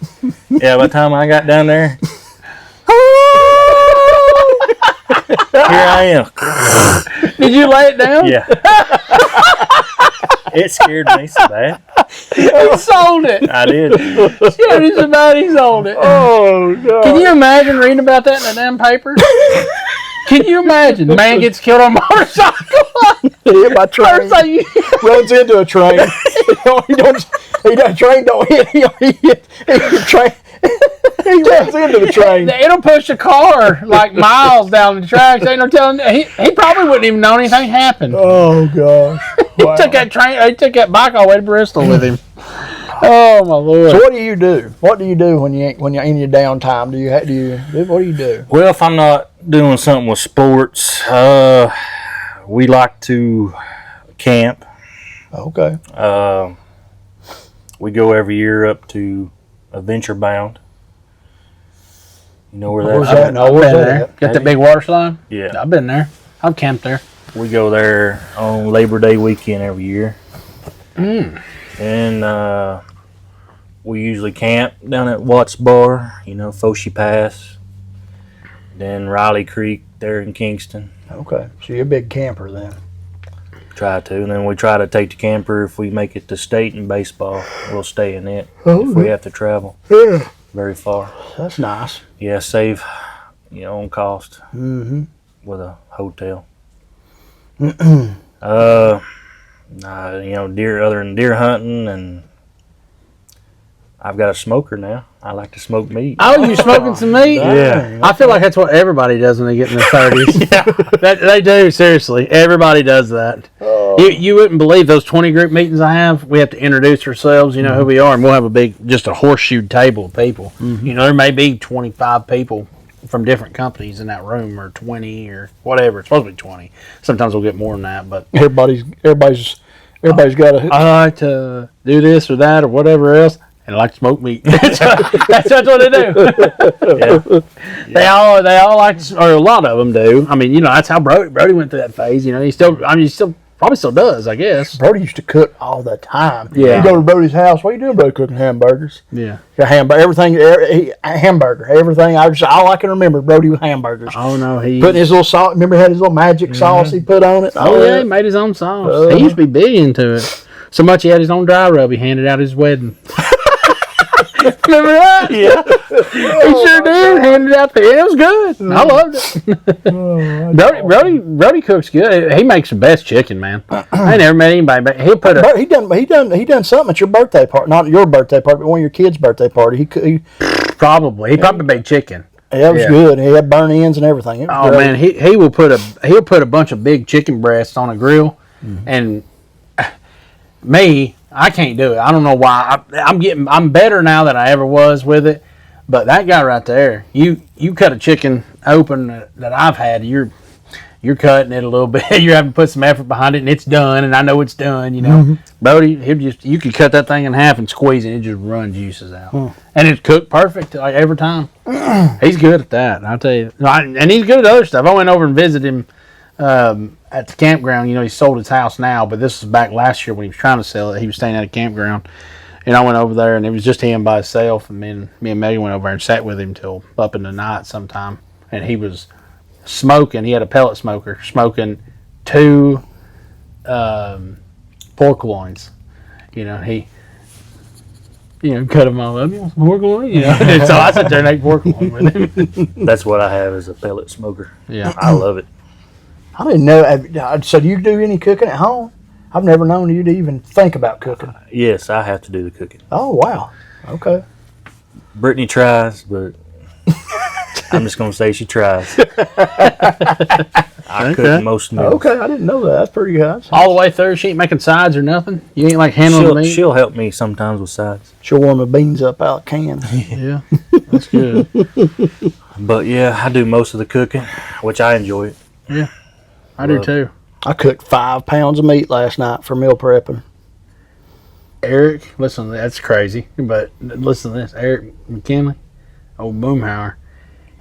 Yeah, by the time I got down there, here I am. Did you lay it down? Yeah. It scared me so bad. He sold it. I did. Scared me so bad he sold it. Oh no! Can you imagine reading about that in the damn paper? Can you imagine? Man gets killed on a motorcycle. Hit by train. First thing you- Runs into a train. Train don't hit. He hit train. He runs into the train. It'll push a car like miles down the tracks. Ain't no telling. He probably wouldn't even know anything happened. Oh gosh! Wow. He took that train. He took that bike all the way to Bristol with him. Oh my Lord! So what do you do? What do you do when you're in your downtime? What do you do? Well, if I'm not doing something with sports, we like to camp. Okay. We go every year up to Adventure Bound. You know where Where's that's that? at? No, where's Been that there. at? Got that big water slide? Yeah. I've been there. I've camped there. We go there on Labor Day weekend every year. And we usually camp down at Watts Bar, Foshie Pass. Then Riley Creek there in Kingston. Okay. So you're a big camper then. Try to. And then we try to take the camper if we make it to state in baseball. We'll stay in it Oh, if we have to travel Yeah. very far. That's nice. Yeah, save on cost Mm-hmm. with a hotel. Nah, deer other than deer hunting, and I've got a smoker now. I like to smoke meat. Oh, you smoking some meat? Yeah. I feel like that's what everybody does when they get in their 30s. Yeah. They do, seriously. Everybody does that. You wouldn't believe those 20 group meetings I have. We have to introduce ourselves, who we are, and we'll have just a horseshoe table of people. There may be 25 people from different companies in that room, or 20 or whatever. It's supposed to be 20. Sometimes we'll get more than that, but Everybody's got a. I like to do this or that or whatever else. And I like to smoke meat. That's what they do. Yeah. They all like to, or a lot of them do. I mean, that's how Brody went through that phase. He still probably still does, I guess. Brody used to cook all the time. Yeah. You go to Brody's house. What are you doing, Brody? Cooking hamburgers. Yeah. Everything. Hamburger. Everything. All I can remember, Brody was hamburgers. Oh no, he Putting his little salt. Remember, he had his little magic sauce he put on it. Oh yeah, he made his own sauce. He used to be big into it. So much he had his own dry rub. He handed out his wedding. Remember that? Yeah. He sure did. Handed it out there. It was good. I loved it. Brody cooks good. He makes the best chicken, man. I ain't never met anybody, but he'll put But he done something at your birthday party. Not your birthday party, but one of your kids' birthday party. He probably made chicken. Yeah, it was good. He had burnt ends and everything. It was great. Man, he'll put a bunch of big chicken breasts on a grill, and me, I can't do it. I don't know why. I'm better now than I ever was with it. But that guy right there, you cut a chicken open that I've had, you're cutting it a little bit. You're having to put some effort behind it, and it's done. And I know it's done. Brody, you could cut that thing in half and squeeze it, and it just run juices out, and it's cooked perfect like every time. He's good at that. I'll tell you, and he's good at other stuff. I went over and visited him at the campground. He sold his house now, but this was back last year when he was trying to sell it. He was staying at a campground, and I went over there, and it was just him by himself. And me and Megan went over there and sat with him till up in the night sometime, and he was smoking. He had a pellet smoker, smoking 2 pork loins. He cut them all up. Pork loin, And so I sat there and ate pork loin with him. That's what I have is a pellet smoker. Yeah. I love it. I didn't know. So do you do any cooking at home? I've never known you to even think about cooking. Yes, I have to do the cooking. Oh, wow. Okay. Brittany tries, but I'm just going to say she tries. I cook most meals. Okay, I didn't know that. That's pretty good. All the way through, she ain't making sides or nothing. You ain't like handling the meat. She'll help me sometimes with sides. She'll warm the beans up out of can. Yeah, that's good. But yeah, I do most of the cooking, which I enjoy it. Yeah, I do too. I cooked 5 pounds of meat last night for meal prepping. Eric, listen, that's crazy. But listen to this, Eric McKinley, old Boomhauer.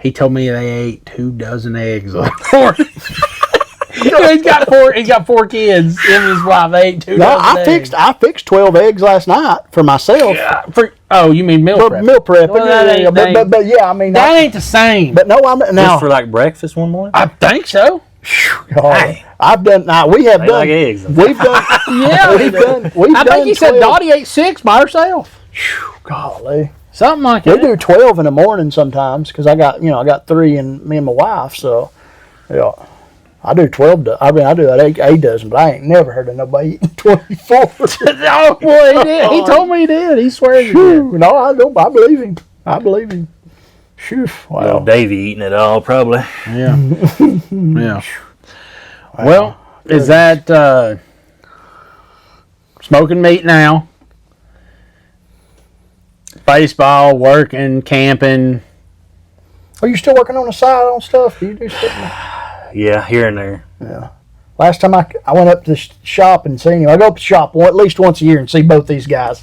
He told me they ate 2 dozen eggs on pork. He's got 4 kids. Him and his wife. They ate 2 dozen eggs. I fixed 12 eggs last night for myself. Yeah, you mean meal prep? Meal prep. Well, but yeah, I mean that ain't the same. But no, I'm now Just for like breakfast one morning? I think so. I've done. Now we have They done. like eggs. We've done. Yeah, We've done. I think he said 12. Dottie ate 6 by herself. Golly. Something like We that. do 12 in the morning sometimes because I got 3 and me and my wife. So, yeah, I do 12. I do that 8 dozen, but I ain't never heard of nobody eating 24. Oh boy, he did. He told me he did. He swears he did. No, I don't. I believe him. Phew, Little wow. Davey eating it all, probably. Yeah. Yeah. Well, is that smoking meat now? Baseball, working, camping. Are you still working on the side on stuff? Do you do stuff? Yeah, here and there. Yeah. Last time I went up to the shop and seen him. I go up to the shop at least once a year and see both these guys.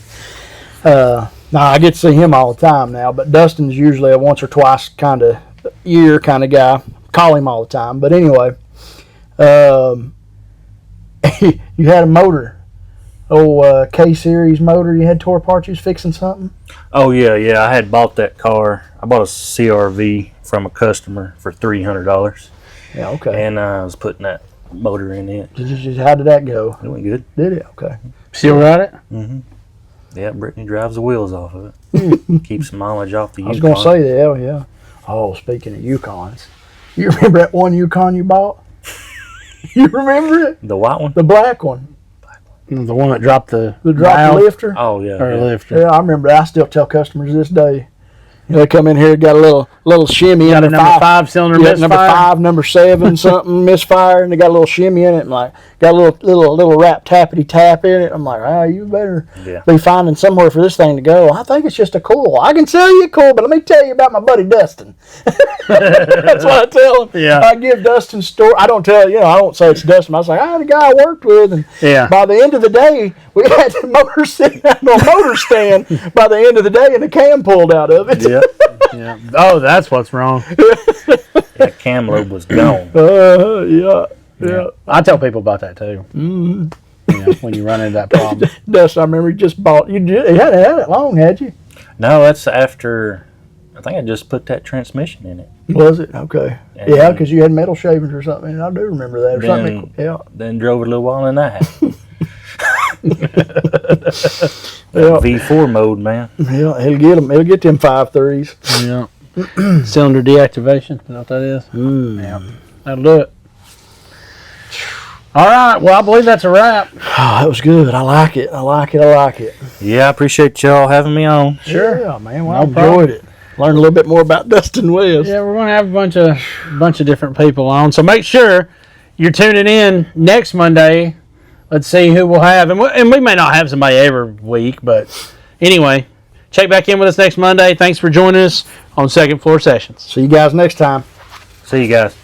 Now I get to see him all the time now, but Dustin's usually a once or twice kind of year kind of guy. Call him all the time. But anyway, you had a motor. K-Series motor. You had tore apart. You was fixing something? Oh, yeah. I had bought that car. I bought a CRV from a customer for $300. Yeah, okay. And I was putting that motor in it. How did that go? It went good. Did it? Okay. Still ride it? Mm-hmm. Yeah, Brittany drives the wheels off of it. Keeps the mileage off the Yukon. I was going to say that, yeah. Oh, speaking of Yukons. You remember that one Yukon you bought? You remember it? The white one? The black one. The one that dropped the drop lifter? Oh, yeah. Or yeah. lifter. Yeah, I remember. I still tell customers this day. You know, they come in here, got a little shimmy. Got a number number 5-cylinder Yeah, misfire. number 5, number 7, something misfire, and they got a little shimmy in it, and like got a little rap tappity tap in it. I'm like, oh, you better be finding somewhere for this thing to go. I think it's just a cool. I can tell you cool, but let me tell you about my buddy Dustin. That's what I tell him. Yeah. I give Dustin story. I don't tell I don't say it's Dustin. I was like, the guy I worked with, and by the end of the day, we had the motor sitting on a motor stand. By the end of the day, and the cam pulled out of it. Yeah. Yeah. Oh, that's what's wrong. That cam lobe was gone. Yeah. I tell people about that too. Mm-hmm. Yeah, when you run into that problem. Dustin, I remember you just bought. You hadn't had it long, had you? No, that's after. I think I just put that transmission in it. Was it? Okay. And Yeah, because you had metal shavings or something. And I do remember that or something. Yeah. Then drove it a little while and that happened. Yeah. V4 mode, man. Yeah, he'll get them. He'll get them 5.3s. Yeah. Cylinder deactivation. Is that what that is? Yeah. That'll do it. All right. Well, I believe that's a wrap. Oh, that was good. I like it. Yeah, I appreciate y'all having me on. Sure. Yeah, man. Well, No I problem. enjoyed it. Learned a little bit more about Dustin West. Yeah, we're going to have a bunch of different people on. So make sure you're tuning in next Monday. Let's see who we'll have. And we may not have somebody every week, but anyway, check back in with us next Monday. Thanks for joining us on Second Floor Sessions. See you guys next time. See you guys.